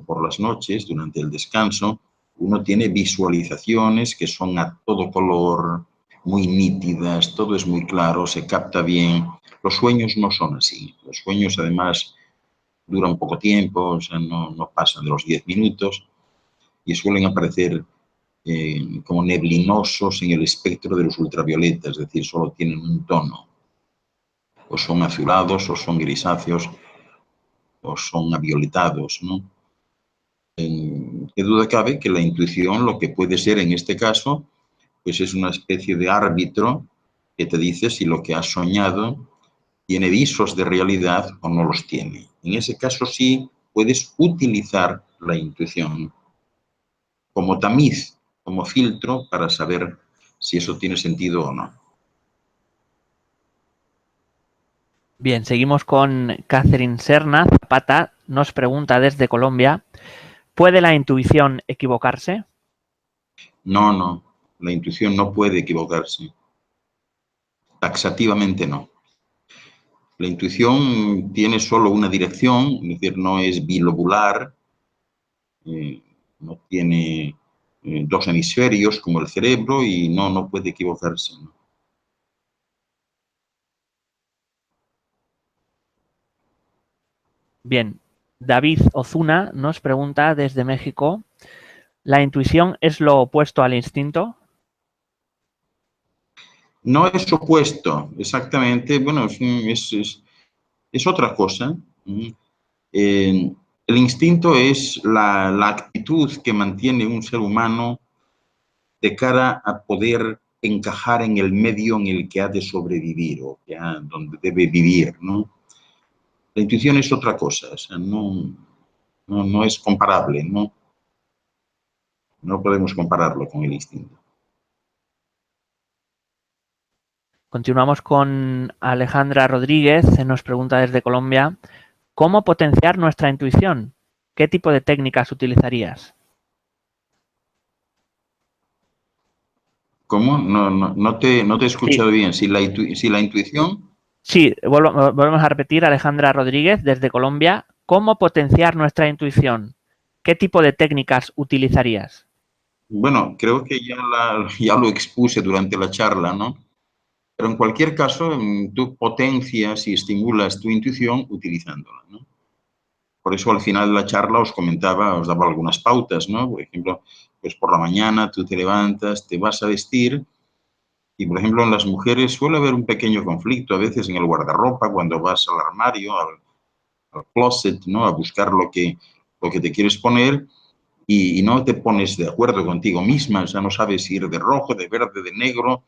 por las noches, durante el descanso, uno tiene visualizaciones que son a todo color, muy nítidas, todo es muy claro, se capta bien. Los sueños no son así. Los sueños, además, duran poco tiempo, o sea, no pasan de los 10 minutos y suelen aparecer como neblinosos en el espectro de los ultravioletas, es decir, solo tienen un tono. O son azulados, o son grisáceos, o son avioletados, ¿no? ¿Qué duda cabe que la intuición, lo que puede ser en este caso, pues es una especie de árbitro que te dice si lo que has soñado tiene visos de realidad o no los tiene. En ese caso sí puedes utilizar la intuición como tamiz, como filtro para saber si eso tiene sentido o no. Bien, seguimos con Catherine Serna Zapata. Nos pregunta desde Colombia, ¿puede la intuición equivocarse? No, la intuición no puede equivocarse. Taxativamente no. La intuición tiene solo una dirección, es decir, no es bilobular, no tiene dos hemisferios como el cerebro y no puede equivocarse, ¿no? Bien, David Ozuna nos pregunta desde México, ¿la intuición es lo opuesto al instinto? No es opuesto, exactamente. Bueno, es otra cosa. El instinto es la actitud que mantiene un ser humano de cara a poder encajar en el medio en el que ha de sobrevivir o donde debe vivir, ¿no? La intuición es otra cosa, o sea, no es comparable, no podemos compararlo con el instinto. Continuamos con Alejandra Rodríguez, nos pregunta desde Colombia, ¿cómo potenciar nuestra intuición? ¿Qué tipo de técnicas utilizarías? ¿Cómo? No te he Sí, escuchado bien. Si la intuición... sí, volvemos a repetir, Alejandra Rodríguez desde Colombia, ¿cómo potenciar nuestra intuición? ¿Qué tipo de técnicas utilizarías? Bueno, creo que ya lo expuse durante la charla, ¿no? Pero en cualquier caso, tú potencias y estimulas tu intuición utilizándola, ¿no? Por eso al final de la charla os comentaba, os daba algunas pautas, ¿no? Por ejemplo, pues por la mañana tú te levantas, te vas a vestir y, por ejemplo, en las mujeres suele haber un pequeño conflicto a veces en el guardarropa cuando vas al armario, al closet, ¿no? A buscar lo que te quieres poner y no te pones de acuerdo contigo misma, o sea, no sabes ir de rojo, de verde, de negro,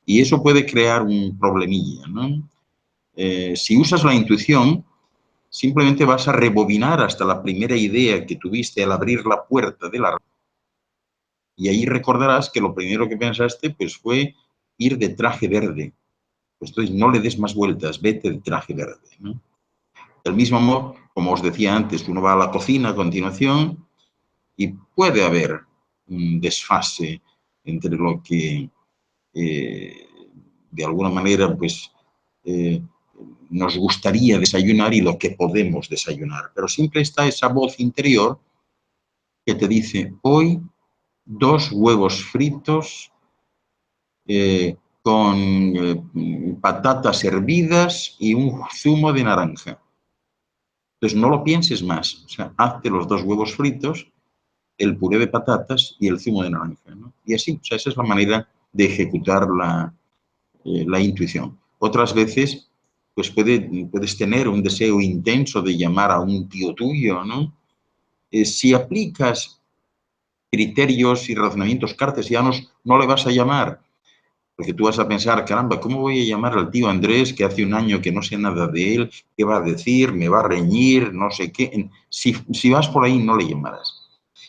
y eso puede crear un problemilla, ¿no? Si usas la intuición, simplemente vas a rebobinar hasta la primera idea que tuviste al abrir la puerta de la... Y ahí recordarás que lo primero que pensaste pues, fue ir de traje verde. Pues entonces no le des más vueltas, vete de traje verde, ¿no? Del mismo modo, como os decía antes, uno va a la cocina a continuación y puede haber un desfase entre lo que de alguna manera pues nos gustaría desayunar y lo que podemos desayunar. Pero siempre está esa voz interior que te dice, hoy 2 huevos fritos con patatas hervidas y un zumo de naranja. Entonces no lo pienses más, o sea, hazte los 2 huevos fritos, el puré de patatas y el zumo de naranja, ¿no? Y así, o sea, esa es la manera de ejecutar la intuición. Otras veces, pues puedes tener un deseo intenso de llamar a un tío tuyo, ¿no? Si aplicas criterios y razonamientos cartesianos, no le vas a llamar, porque tú vas a pensar, caramba, ¿cómo voy a llamar al tío Andrés que hace un año que no sé nada de él? ¿Qué va a decir? ¿Me va a reñir? No sé qué. Si vas por ahí, no le llamarás.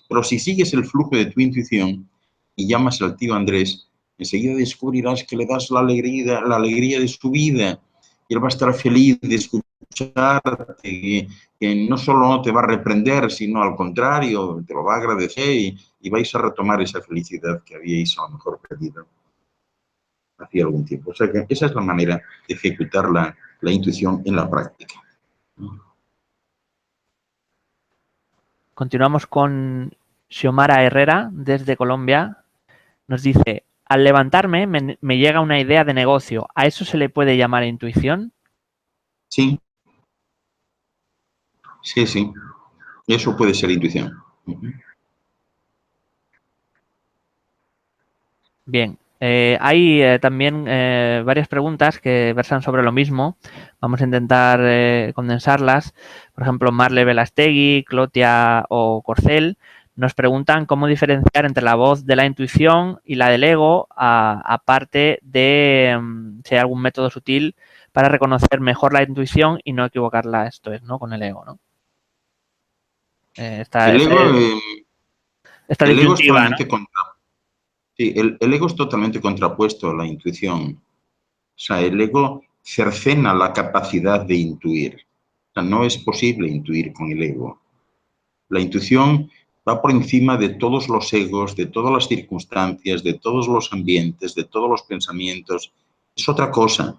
Pero si sigues el flujo de tu intuición y llamas al tío Andrés, enseguida descubrirás que le das la alegría de su vida y él va a estar feliz de escucharte, que no solo no te va a reprender, sino al contrario, te lo va a agradecer y vais a retomar esa felicidad que habíais a lo mejor perdido hacía algún tiempo. O sea que esa es la manera de ejecutar la intuición en la práctica. Continuamos con Xiomara Herrera desde Colombia. Nos dice, al levantarme me llega una idea de negocio. ¿A eso se le puede llamar intuición? Sí, sí, sí. Eso puede ser intuición. Bien, hay también varias preguntas que versan sobre lo mismo. Vamos a intentar condensarlas. Por ejemplo, Marle Velastegui, Clotia o Corcel nos preguntan cómo diferenciar entre la voz de la intuición y la del ego, aparte de si hay algún método sutil para reconocer mejor la intuición y no equivocarla, esto es, ¿no? Con el ego, ¿no? Esta, El esta, ego, esta el ego es disyuntiva, ¿no? totalmente sí, el ego es totalmente contrapuesto a la intuición. O sea, el ego cercena la capacidad de intuir. O sea, no es posible intuir con el ego. La intuición va por encima de todos los egos, de todas las circunstancias, de todos los ambientes, de todos los pensamientos. Es otra cosa.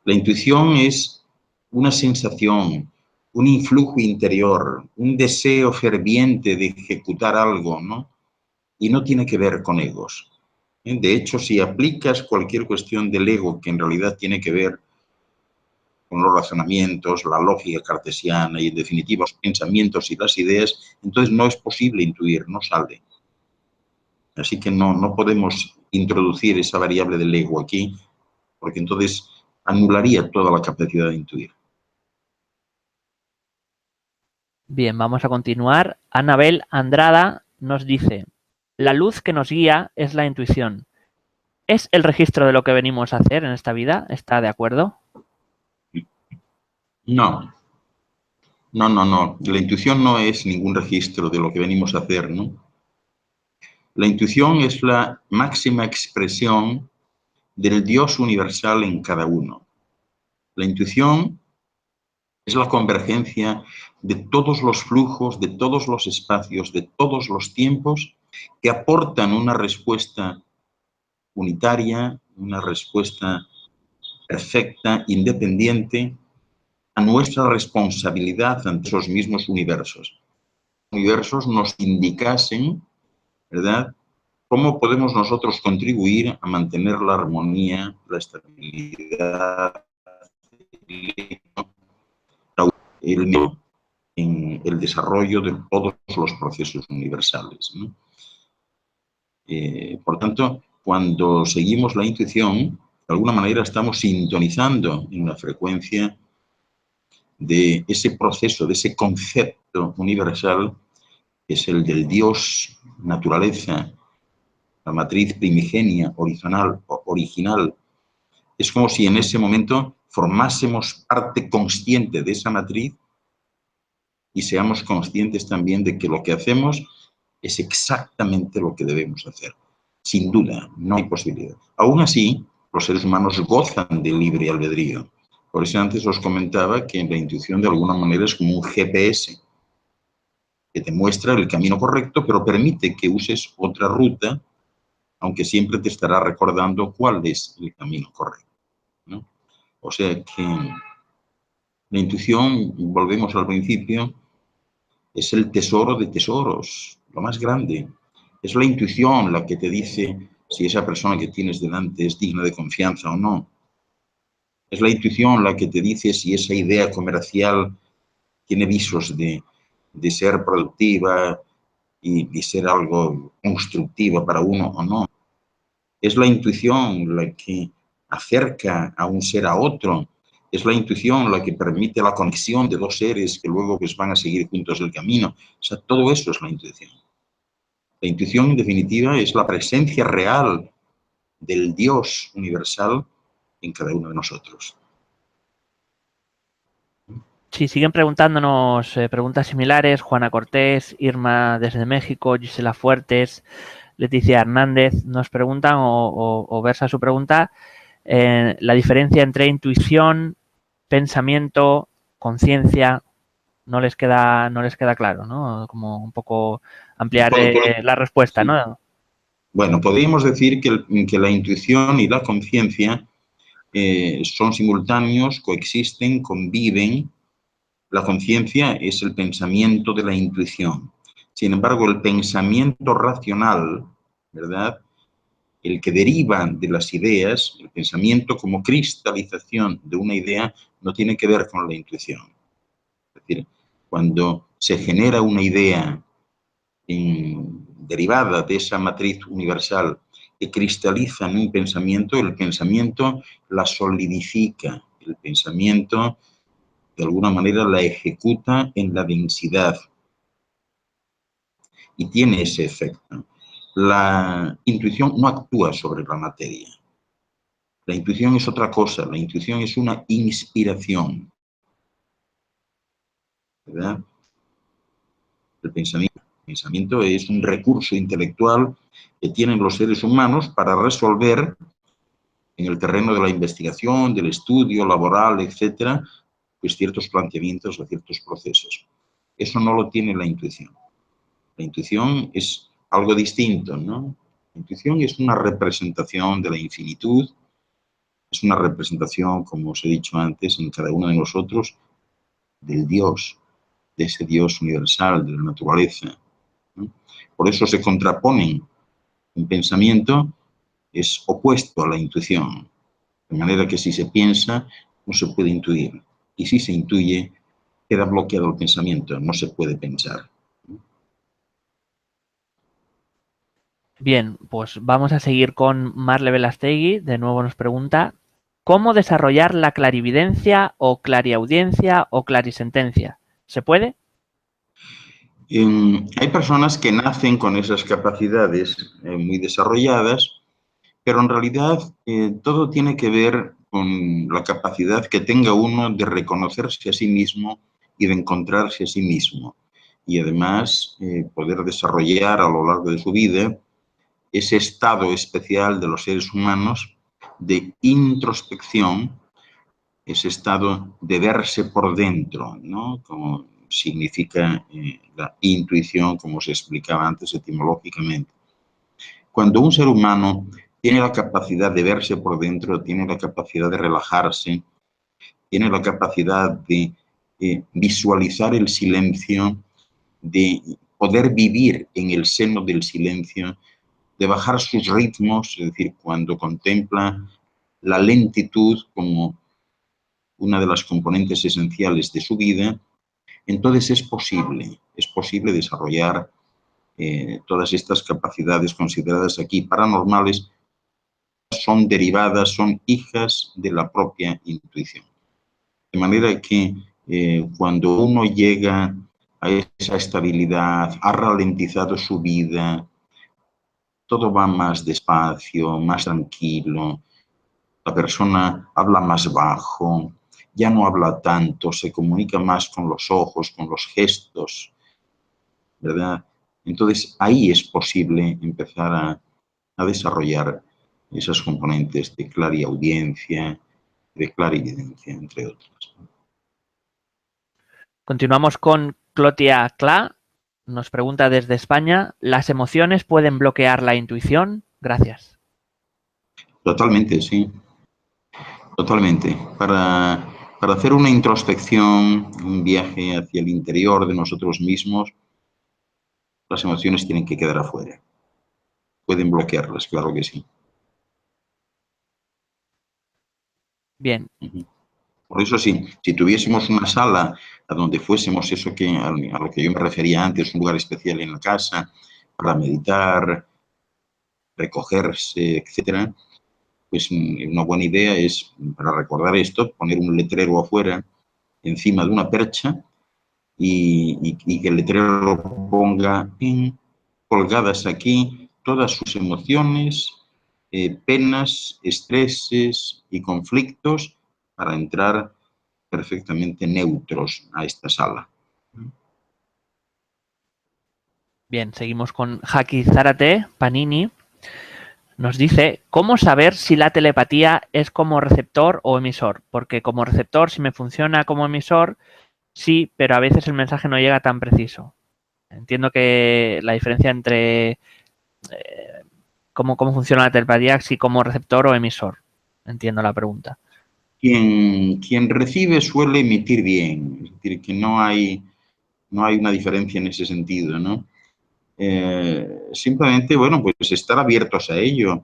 La intuición es una sensación, un influjo interior, un deseo ferviente de ejecutar algo, ¿no? Y no tiene que ver con egos. De hecho, si aplicas cualquier cuestión del ego que en realidad tiene que ver con los razonamientos, la lógica cartesiana y, en definitiva, los pensamientos y las ideas, entonces no es posible intuir, no sale. Así que no podemos introducir esa variable del ego aquí, porque entonces anularía toda la capacidad de intuir. Bien, vamos a continuar. Anabel Andrada nos dice, la luz que nos guía es la intuición. ¿Es el registro de lo que venimos a hacer en esta vida? ¿Está de acuerdo? No. La intuición no es ningún registro de lo que venimos a hacer, ¿no? La intuición es la máxima expresión del Dios universal en cada uno. La intuición es la convergencia de todos los flujos, de todos los espacios, de todos los tiempos que aportan una respuesta unitaria, una respuesta perfecta, independiente, a nuestra responsabilidad ante esos mismos universos. Los universos nos indicasen, ¿verdad?, cómo podemos nosotros contribuir a mantener la armonía, la estabilidad, en el desarrollo de todos los procesos universales, ¿no? Por tanto, cuando seguimos la intuición, de alguna manera estamos sintonizando en la frecuencia de ese proceso, de ese concepto universal, que es el del Dios, naturaleza, la matriz primigenia, original. Es como si en ese momento formásemos parte consciente de esa matriz y seamos conscientes también de que lo que hacemos es exactamente lo que debemos hacer. Sin duda, no hay posibilidad. Aún así, los seres humanos gozan de libre albedrío. Por eso antes os comentaba que la intuición de alguna manera es como un GPS que te muestra el camino correcto, pero permite que uses otra ruta, aunque siempre te estará recordando cuál es el camino correcto, ¿no? O sea que la intuición, volvemos al principio, es el tesoro de tesoros, lo más grande. Es la intuición la que te dice si esa persona que tienes delante es digna de confianza o no. Es la intuición la que te dice si esa idea comercial tiene visos de ser productiva y ser algo constructiva para uno o no. Es la intuición la que acerca a un ser a otro. Es la intuición la que permite la conexión de dos seres que luego pues, van a seguir juntos el camino. O sea, todo eso es la intuición. La intuición, en definitiva, es la presencia real del Dios universal en cada uno de nosotros. Sí, siguen preguntándonos preguntas similares. Juana Cortés, Irma desde México, Gisela Fuertes, Leticia Hernández nos preguntan o versa su pregunta la diferencia entre intuición, pensamiento, conciencia. No les queda claro, ¿no? Como un poco ampliar la respuesta, ¿no? Bueno, podríamos decir que la intuición y la conciencia son simultáneos, coexisten, conviven. La conciencia es el pensamiento de la intuición. Sin embargo, el pensamiento racional, ¿verdad?, el que deriva de las ideas, el pensamiento como cristalización de una idea, no tiene que ver con la intuición. Es decir, cuando se genera una idea derivada de esa matriz universal que cristaliza en un pensamiento, el pensamiento la solidifica, el pensamiento de alguna manera la ejecuta en la densidad y tiene ese efecto. La intuición no actúa sobre la materia. La intuición es otra cosa, la intuición es una inspiración, ¿verdad? El pensamiento es un recurso intelectual que tienen los seres humanos para resolver en el terreno de la investigación, del estudio laboral, etcétera, pues ciertos planteamientos o ciertos procesos. Eso no lo tiene la intuición. La intuición es algo distinto, ¿no? La intuición es una representación de la infinitud, es una representación, como os he dicho antes, en cada uno de nosotros, del Dios, de ese Dios universal, de la naturaleza, ¿no? Por eso se contraponen. Un pensamiento es opuesto a la intuición, de manera que si se piensa, no se puede intuir. Y si se intuye, queda bloqueado el pensamiento, no se puede pensar. Bien, pues vamos a seguir con Marle Velastegui. De nuevo nos pregunta, ¿cómo desarrollar la clarividencia o clariaudiencia o clarisentencia? ¿Se puede? Hay personas que nacen con esas capacidades muy desarrolladas, pero en realidad todo tiene que ver con la capacidad que tenga uno de reconocerse a sí mismo y de encontrarse a sí mismo. Y además poder desarrollar a lo largo de su vida ese estado especial de los seres humanos de introspección, ese estado de verse por dentro, ¿no? Como significa la intuición, como se explicaba antes etimológicamente. Cuando un ser humano tiene la capacidad de verse por dentro, tiene la capacidad de relajarse, tiene la capacidad de visualizar el silencio, de poder vivir en el seno del silencio, de bajar sus ritmos, es decir, cuando contempla la lentitud como una de las componentes esenciales de su vida, entonces es posible desarrollar todas estas capacidades consideradas aquí paranormales, son derivadas, son hijas de la propia intuición. De manera que cuando uno llega a esa estabilidad, ha ralentizado su vida, todo va más despacio, más tranquilo, la persona habla más bajo, ya no habla tanto, se comunica más con los ojos, con los gestos, ¿verdad? Entonces ahí es posible empezar a desarrollar esas componentes de clariaudiencia, de clarividencia, entre otras. Continuamos con Clotia Cla. Nos pregunta desde España, ¿las emociones pueden bloquear la intuición? Gracias. Totalmente, sí, totalmente. Para hacer una introspección, un viaje hacia el interior de nosotros mismos, las emociones tienen que quedar afuera. Pueden bloquearlas, claro que sí. Bien. Por eso sí, si tuviésemos una sala a donde fuésemos eso a lo que yo me refería antes, un lugar especial en la casa para meditar, recogerse, etcétera, pues una buena idea es, para recordar esto, poner un letrero afuera, encima de una percha, y que el letrero ponga colgadas aquí todas sus emociones, penas, estreses y conflictos para entrar perfectamente neutros a esta sala. Bien, seguimos con Haki Zárate, Panini. Nos dice, ¿cómo saber si la telepatía es como receptor o emisor? Porque como receptor, si me funciona como emisor, sí, pero a veces el mensaje no llega tan preciso. Entiendo que la diferencia entre cómo funciona la telepatía, si como receptor o emisor. Entiendo la pregunta. Quien recibe suele emitir bien, es decir, que no hay una diferencia en ese sentido, ¿no? Simplemente, bueno, pues estar abiertos a ello.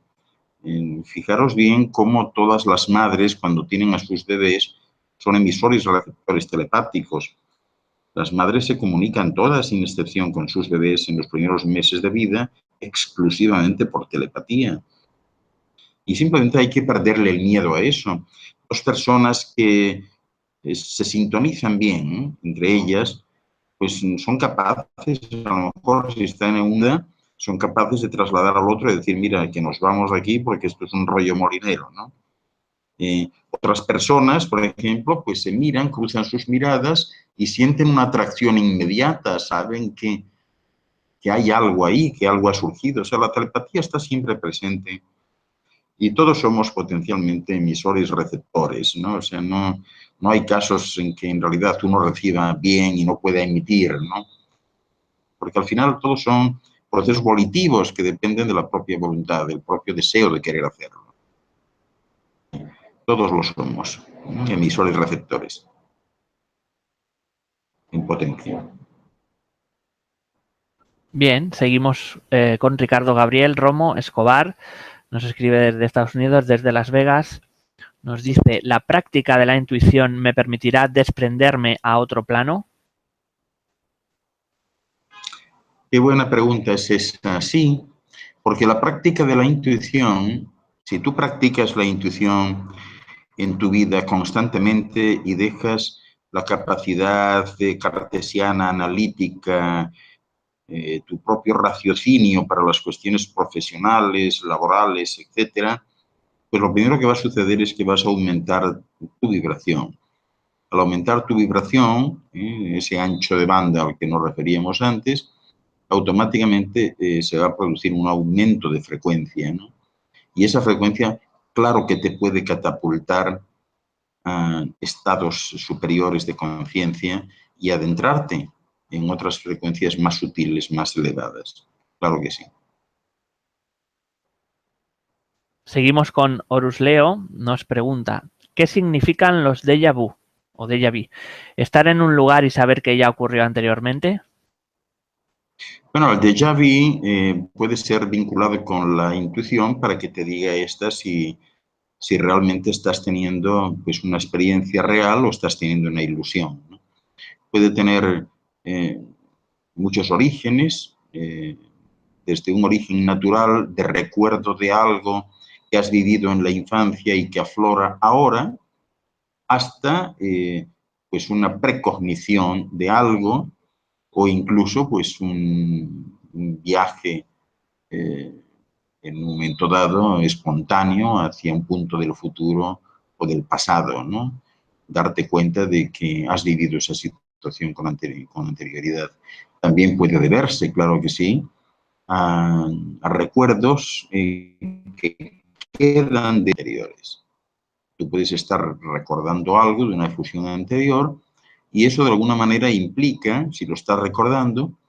Fijaros bien cómo todas las madres, cuando tienen a sus bebés, son emisores y receptores telepáticos. Las madres se comunican todas, sin excepción, con sus bebés en los primeros meses de vida, exclusivamente por telepatía. Y simplemente hay que perderle el miedo a eso. Dos personas que se sintonizan bien entre ellas, pues son capaces, a lo mejor si están en una, son capaces de trasladar al otro y decir, mira, que nos vamos de aquí porque esto es un rollo molinero, ¿no? Otras personas, por ejemplo, pues se miran, cruzan sus miradas y sienten una atracción inmediata, saben que hay algo ahí, que algo ha surgido. O sea, la telepatía está siempre presente y todos somos potencialmente emisores receptores, ¿no? O sea, no hay casos en que en realidad uno reciba bien y no pueda emitir, ¿no? Porque al final todos son procesos volitivos que dependen de la propia voluntad, del propio deseo de querer hacerlo. Todos lo somos, ¿no? Emisores receptores, en potencia. Bien, seguimos con Ricardo Gabriel Romo Escobar. Nos escribe desde Estados Unidos, desde Las Vegas. Nos dice, ¿la práctica de la intuición me permitirá desprenderme a otro plano? Qué buena pregunta es esta. Sí, Porque la práctica de la intuición, si tú practicas la intuición en tu vida constantemente y dejas la capacidad de cartesiana, analítica, tu propio raciocinio para las cuestiones profesionales, laborales, etcétera, pues lo primero que va a suceder es que vas a aumentar tu vibración. Al aumentar tu vibración, ese ancho de banda al que nos referíamos antes, automáticamente se va a producir un aumento de frecuencia, ¿no? Y esa frecuencia, claro que te puede catapultar a estados superiores de conciencia y adentrarte en otras frecuencias más sutiles, más elevadas. Claro que sí. Seguimos con Horus Leo, nos pregunta, ¿qué significan los déjà vu o déjà vu? ¿Estar en un lugar y saber que ya ocurrió anteriormente? Bueno, el déjà vu puede ser vinculado con la intuición para que te diga si realmente estás teniendo pues, una experiencia real o estás teniendo una ilusión, ¿no? Puede tener muchos orígenes, desde un origen natural de recuerdo de algo que has vivido en la infancia y que aflora ahora, hasta pues una precognición de algo o incluso pues un viaje en un momento dado espontáneo hacia un punto del futuro o del pasado, ¿no? Darte cuenta de que has vivido esa situación con anterioridad. También puede deberse, claro que sí, a recuerdos que quedan de anteriores. Tú puedes estar recordando algo de una efusión anterior y eso de alguna manera implica, si lo estás recordando,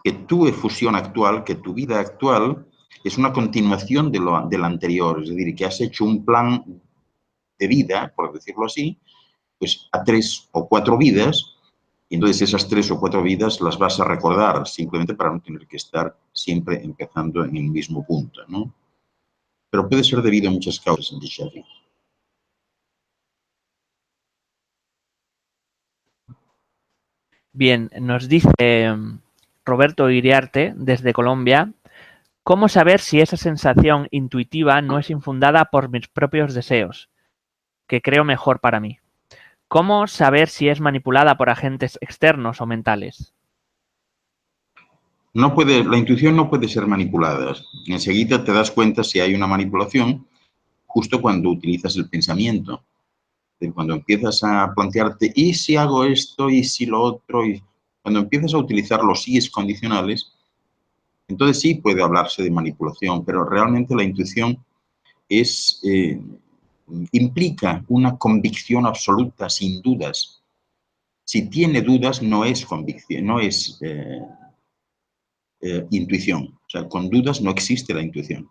que tu efusión actual, que tu vida actual es una continuación de la anterior, es decir, que has hecho un plan de vida, por decirlo así, pues a 3 o 4 vidas, y entonces esas 3 o 4 vidas las vas a recordar, simplemente para no tener que estar siempre empezando en el mismo punto, ¿no? Pero puede ser debido a muchas causas en déjà vu. Bien, nos dice Roberto Iriarte desde Colombia, ¿cómo saber si esa sensación intuitiva no es infundada por mis propios deseos, que creo mejor para mí? ¿Cómo saber si es manipulada por agentes externos o mentales? No puede, la intuición no puede ser manipulada. Enseguida te das cuenta si hay una manipulación justo cuando utilizas el pensamiento. Cuando empiezas a plantearte, ¿y si hago esto? ¿Y si lo otro? Y cuando empiezas a utilizar los síes condicionales, entonces sí puede hablarse de manipulación, pero realmente la intuición es, implica una convicción absoluta, sin dudas. Si tiene dudas, no es convicción, no es intuición. O sea, con dudas no existe la intuición.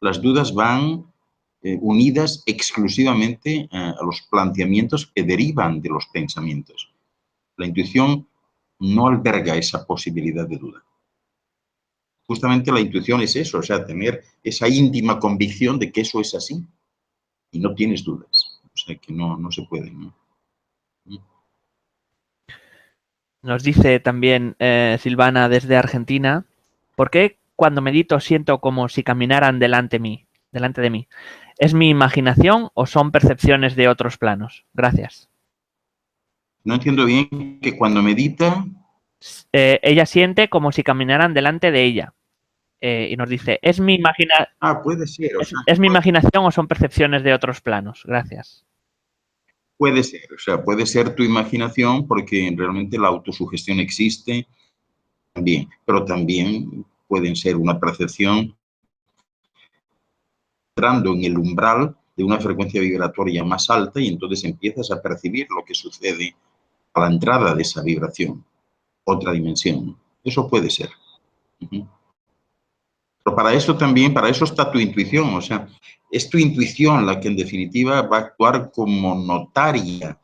Las dudas van unidas exclusivamente a los planteamientos que derivan de los pensamientos. La intuición no alberga esa posibilidad de duda. Justamente la intuición es eso, o sea, tener esa íntima convicción de que eso es así y no tienes dudas. O sea, que no se puede, ¿no? Nos dice también Silvana desde Argentina, ¿por qué cuando medito siento como si caminaran delante de mí? ¿Es mi imaginación o son percepciones de otros planos? Gracias. No entiendo bien que cuando medita... Ella siente como si caminaran delante de ella. Y nos dice, puede ser, o sea, ¿es mi imaginación o son percepciones de otros planos? Gracias. puede ser, o sea, puede ser tu imaginación porque realmente la autosugestión existe también, pero también pueden ser una percepción entrando en el umbral de una frecuencia vibratoria más alta y entonces empiezas a percibir lo que sucede a la entrada de esa vibración, otra dimensión. Eso puede ser. Pero para eso también, para eso está tu intuición, o sea, es tu intuición la que en definitiva va a actuar como notaria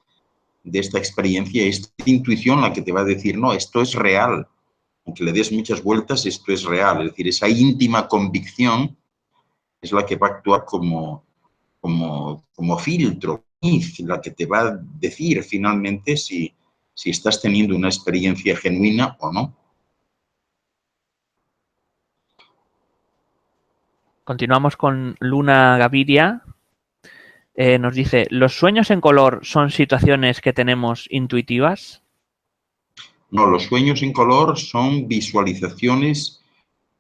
de esta experiencia, es tu intuición la que te va a decir, no, esto es real, aunque le des muchas vueltas, esto es real, es decir, esa íntima convicción es la que va a actuar como filtro, la que te va a decir finalmente si estás teniendo una experiencia genuina o no. Continuamos con Luna Gaviria. Nos dice, ¿los sueños en color son situaciones que tenemos intuitivas? No, los sueños en color son visualizaciones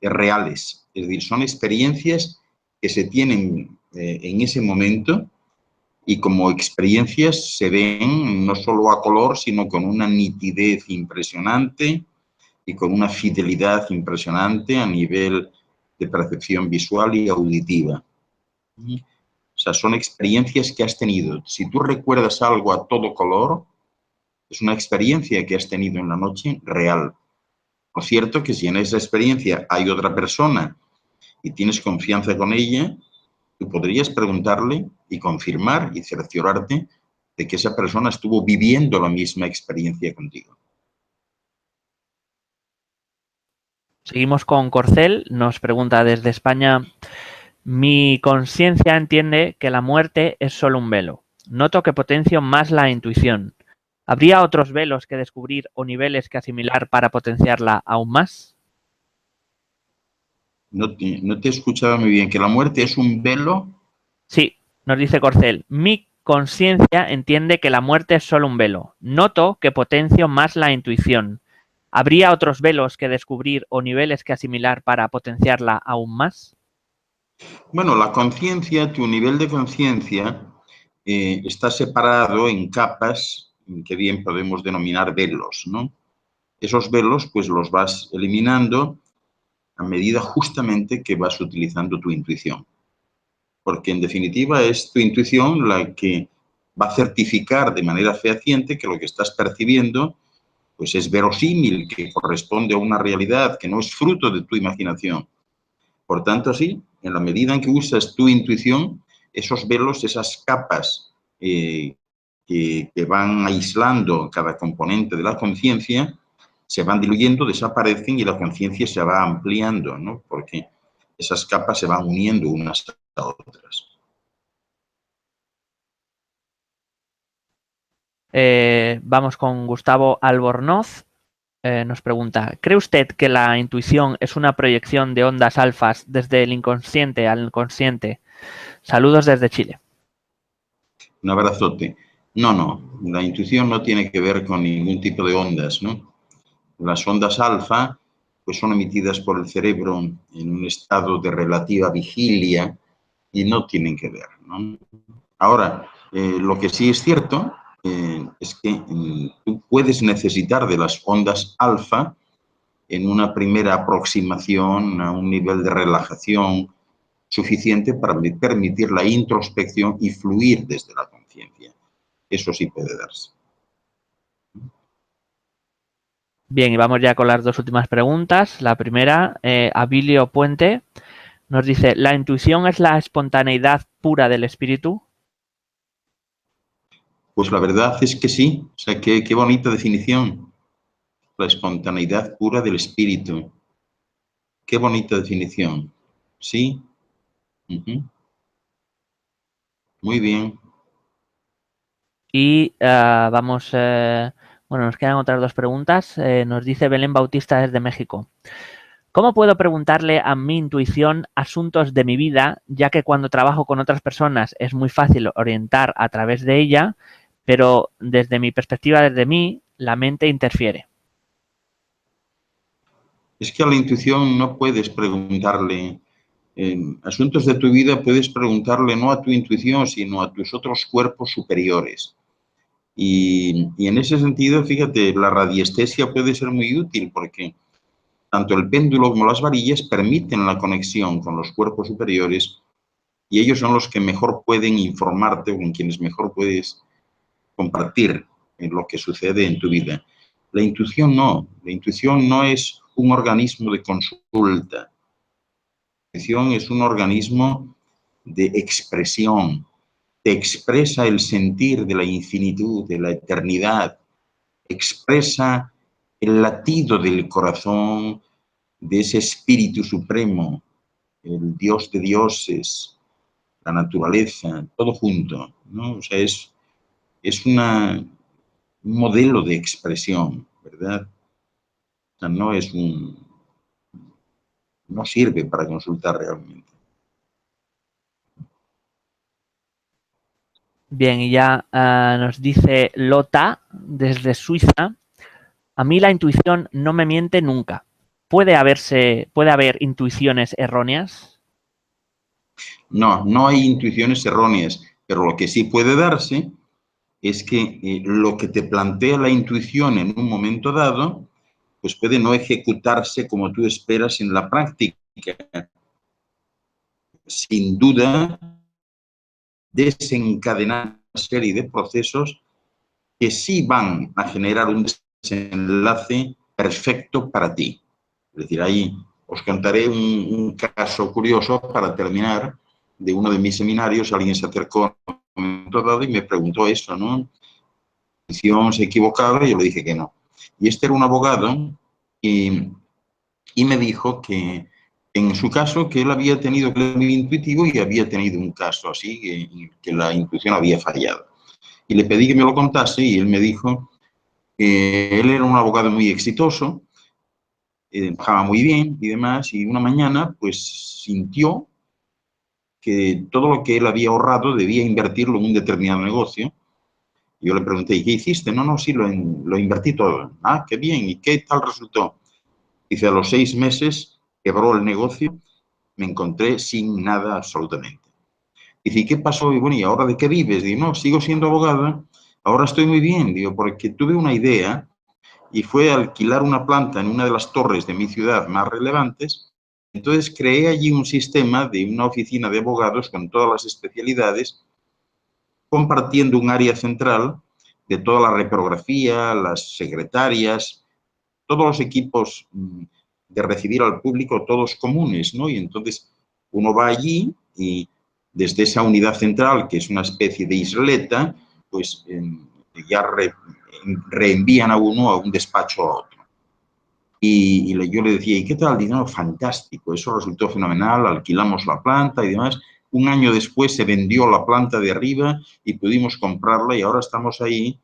reales, es decir, son experiencias que se tienen en ese momento y como experiencias se ven no solo a color, sino con una nitidez impresionante y con una fidelidad impresionante a nivel de percepción visual y auditiva. O sea, son experiencias que has tenido. Si tú recuerdas algo a todo color, es una experiencia que has tenido en la noche real. Por cierto, que si en esa experiencia hay otra persona y tienes confianza con ella, tú podrías preguntarle y confirmar y cerciorarte de que esa persona estuvo viviendo la misma experiencia contigo. Seguimos con Corcel. Nos pregunta desde España, mi conciencia entiende que la muerte es solo un velo. Noto que potencio más la intuición. ¿Habría otros velos que descubrir o niveles que asimilar para potenciarla aún más? No te he escuchado muy bien. ¿Que la muerte es un velo? Sí, nos dice Corcel. Mi conciencia entiende que la muerte es solo un velo. Noto que potencio más la intuición. ¿Habría otros velos que descubrir o niveles que asimilar para potenciarla aún más? Bueno, la conciencia, tu nivel de conciencia, está separado en capas que bien podemos denominar velos, ¿no? Esos velos, pues los vas eliminando a medida justamente que vas utilizando tu intuición. Porque en definitiva es tu intuición la que va a certificar de manera fehaciente que lo que estás percibiendo pues es verosímil, que corresponde a una realidad, que no es fruto de tu imaginación. Por tanto, sí, en la medida en que usas tu intuición, esos velos, esas capas que van aislando cada componente de la conciencia, se van diluyendo, desaparecen y la conciencia se va ampliando, ¿no? Porque esas capas se van uniendo unas a otras. Vamos con Gustavo Albornoz. Nos pregunta, ¿cree usted que la intuición es una proyección de ondas alfas desde el inconsciente al consciente? Saludos desde Chile. Un abrazote. No, la intuición no tiene que ver con ningún tipo de ondas, ¿no? Las ondas alfa pues son emitidas por el cerebro en un estado de relativa vigilia y no tienen que ver, ¿no? Ahora, lo que sí es cierto es que tú puedes necesitar de las ondas alfa en una primera aproximación a un nivel de relajación suficiente para permitir la introspección y fluir desde la conciencia. Eso sí puede darse. Bien, y vamos ya con las dos últimas preguntas. La primera, Abilio Puente nos dice, ¿la intuición es la espontaneidad pura del espíritu? Pues la verdad es que sí. O sea, qué bonita definición. La espontaneidad pura del espíritu. Qué bonita definición. Sí. Muy bien. Y vamos, bueno, nos quedan otras dos preguntas. Nos dice Belén Bautista desde México. ¿Cómo puedo preguntarle a mi intuición asuntos de mi vida, ya que cuando trabajo con otras personas es muy fácil orientar a través de ella, pero desde mi perspectiva, desde mí, la mente interfiere? Es que a la intuición no puedes preguntarle, en asuntos de tu vida puedes preguntarle no a tu intuición, sino a tus otros cuerpos superiores. Y en ese sentido, fíjate, la radiestesia puede ser muy útil porque tanto el péndulo como las varillas permiten la conexión con los cuerpos superiores y ellos son los que mejor pueden informarte o con quienes mejor puedes compartir en lo que sucede en tu vida. La intuición no es un organismo de consulta, la intuición es un organismo de expresión, te expresa el sentir de la infinitud, de la eternidad, expresa el latido del corazón de ese espíritu supremo, el Dios de dioses, la naturaleza, todo junto, ¿no? O sea, es un modelo de expresión, ¿verdad? O sea, no sirve para consultar realmente. Bien, y ya nos dice Lota desde Suiza. A mí la intuición no me miente nunca. ¿Puede haber intuiciones erróneas? No, no hay intuiciones erróneas, pero lo que sí puede darse es que lo que te plantea la intuición en un momento dado, pues puede no ejecutarse como tú esperas en la práctica. Sin duda, desencadenar una serie de procesos que sí van a generar un desenlace perfecto para ti. Es decir, ahí os contaré un caso curioso para terminar de uno de mis seminarios. Alguien se acercó en un momento dado y me preguntó eso, ¿no? ¿Se equivocaba? Y yo le dije que no. Y este era un abogado y me dijo que en su caso que él había tenido que ser muy intuitivo y había tenido un caso así, que la intuición había fallado. Y le pedí que me lo contase y él me dijo que él era un abogado muy exitoso, trabajaba muy bien y demás, y una mañana pues sintió que todo lo que él había ahorrado debía invertirlo en un determinado negocio. Y yo le pregunté, ¿y qué hiciste? No, no, sí, lo invertí todo. Ah, qué bien, ¿y qué tal resultó? Dice, a los 6 meses quebró el negocio, me encontré sin nada absolutamente. Dice, ¿y qué pasó? Y bueno, ¿y ahora de qué vives? Digo, no, sigo siendo abogada, ahora estoy muy bien. Digo, porque tuve una idea y fue alquilar una planta en una de las torres de mi ciudad más relevantes. Entonces creé allí un sistema de una oficina de abogados con todas las especialidades, compartiendo un área central de toda la reprografía, las secretarias, todos los equipos de recibir al público, todos comunes, ¿no? Y entonces uno va allí y desde esa unidad central, que es una especie de isleta, pues ya reenvían a uno a un despacho a otro. Y yo le decía, ¿y qué tal? Dice, no, fantástico, eso resultó fenomenal, alquilamos la planta y demás. Un año después se vendió la planta de arriba y pudimos comprarla y ahora estamos ahí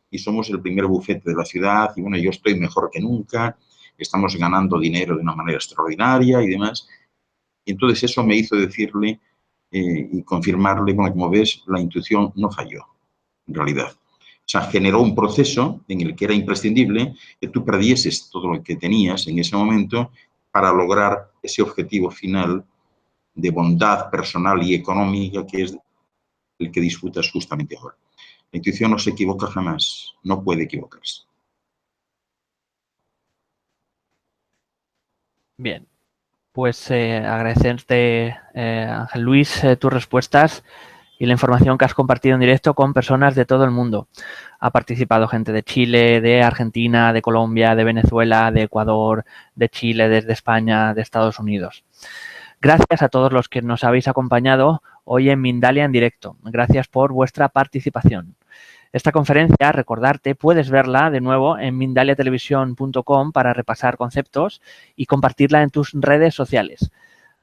y somos el primer bufete de la ciudad y bueno, yo estoy mejor que nunca, estamos ganando dinero de una manera extraordinaria y demás. Y entonces eso me hizo decirle y confirmarle, bueno, como ves, la intuición no falló, en realidad. O sea, generó un proceso en el que era imprescindible que tú perdieses todo lo que tenías en ese momento para lograr ese objetivo final de bondad personal y económica que es el que disfrutas justamente ahora. La intuición no se equivoca jamás, no puede equivocarse. Bien, pues agradecerte, Ángel Luis, tus respuestas y la información que has compartido en directo con personas de todo el mundo. Ha participado gente de Chile, de Argentina, de Colombia, de Venezuela, de Ecuador, de Chile, desde España, de Estados Unidos. Gracias a todos los que nos habéis acompañado hoy en Mindalia en directo. Gracias por vuestra participación. Esta conferencia, recordarte, puedes verla de nuevo en mindaliatelevisión.com para repasar conceptos y compartirla en tus redes sociales.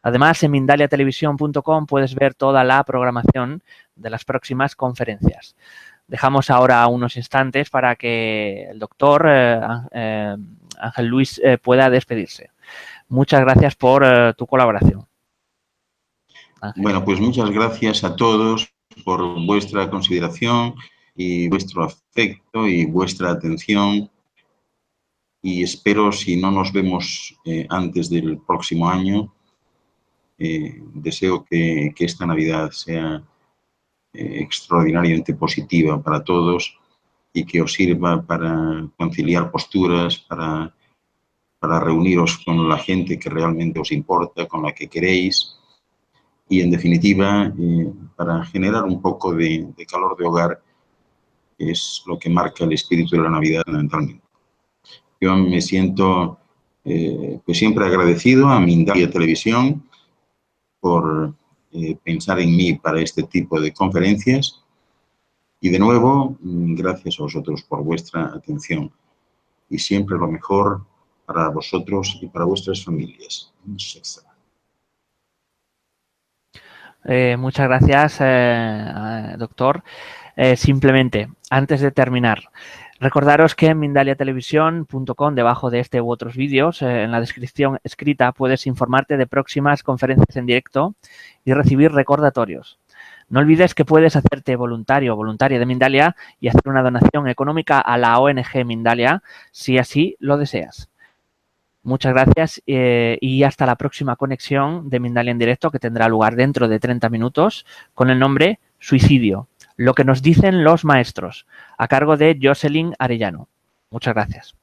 Además, en mindaliatelevisión.com puedes ver toda la programación de las próximas conferencias. Dejamos ahora unos instantes para que el doctor Ángel Luis pueda despedirse. Muchas gracias por tu colaboración, Ángel. Bueno, pues muchas gracias a todos por vuestra consideración y vuestro afecto y vuestra atención. Y espero, si no nos vemos antes del próximo año, deseo que esta Navidad sea extraordinariamente positiva para todos y que os sirva para conciliar posturas, para reuniros con la gente que realmente os importa, con la que queréis y, en definitiva, para generar un poco de calor de hogar, que es lo que marca el espíritu de la Navidad fundamentalmente. Yo me siento pues siempre agradecido a Mindalia Televisión por pensar en mí para este tipo de conferencias y, de nuevo, gracias a vosotros por vuestra atención y siempre lo mejor para vosotros y para vuestras familias. Muchas gracias, doctor. Simplemente, antes de terminar, recordaros que en mindaliatelevisión.com, debajo de este u otros vídeos, en la descripción escrita, puedes informarte de próximas conferencias en directo y recibir recordatorios. No olvides que puedes hacerte voluntario o voluntaria de Mindalia y hacer una donación económica a la ONG Mindalia si así lo deseas. Muchas gracias y hasta la próxima conexión de Mindalia en directo, que tendrá lugar dentro de 30 minutos con el nombre Suicidio, lo que nos dicen los maestros, a cargo de Jocelyn Arellano. Muchas gracias.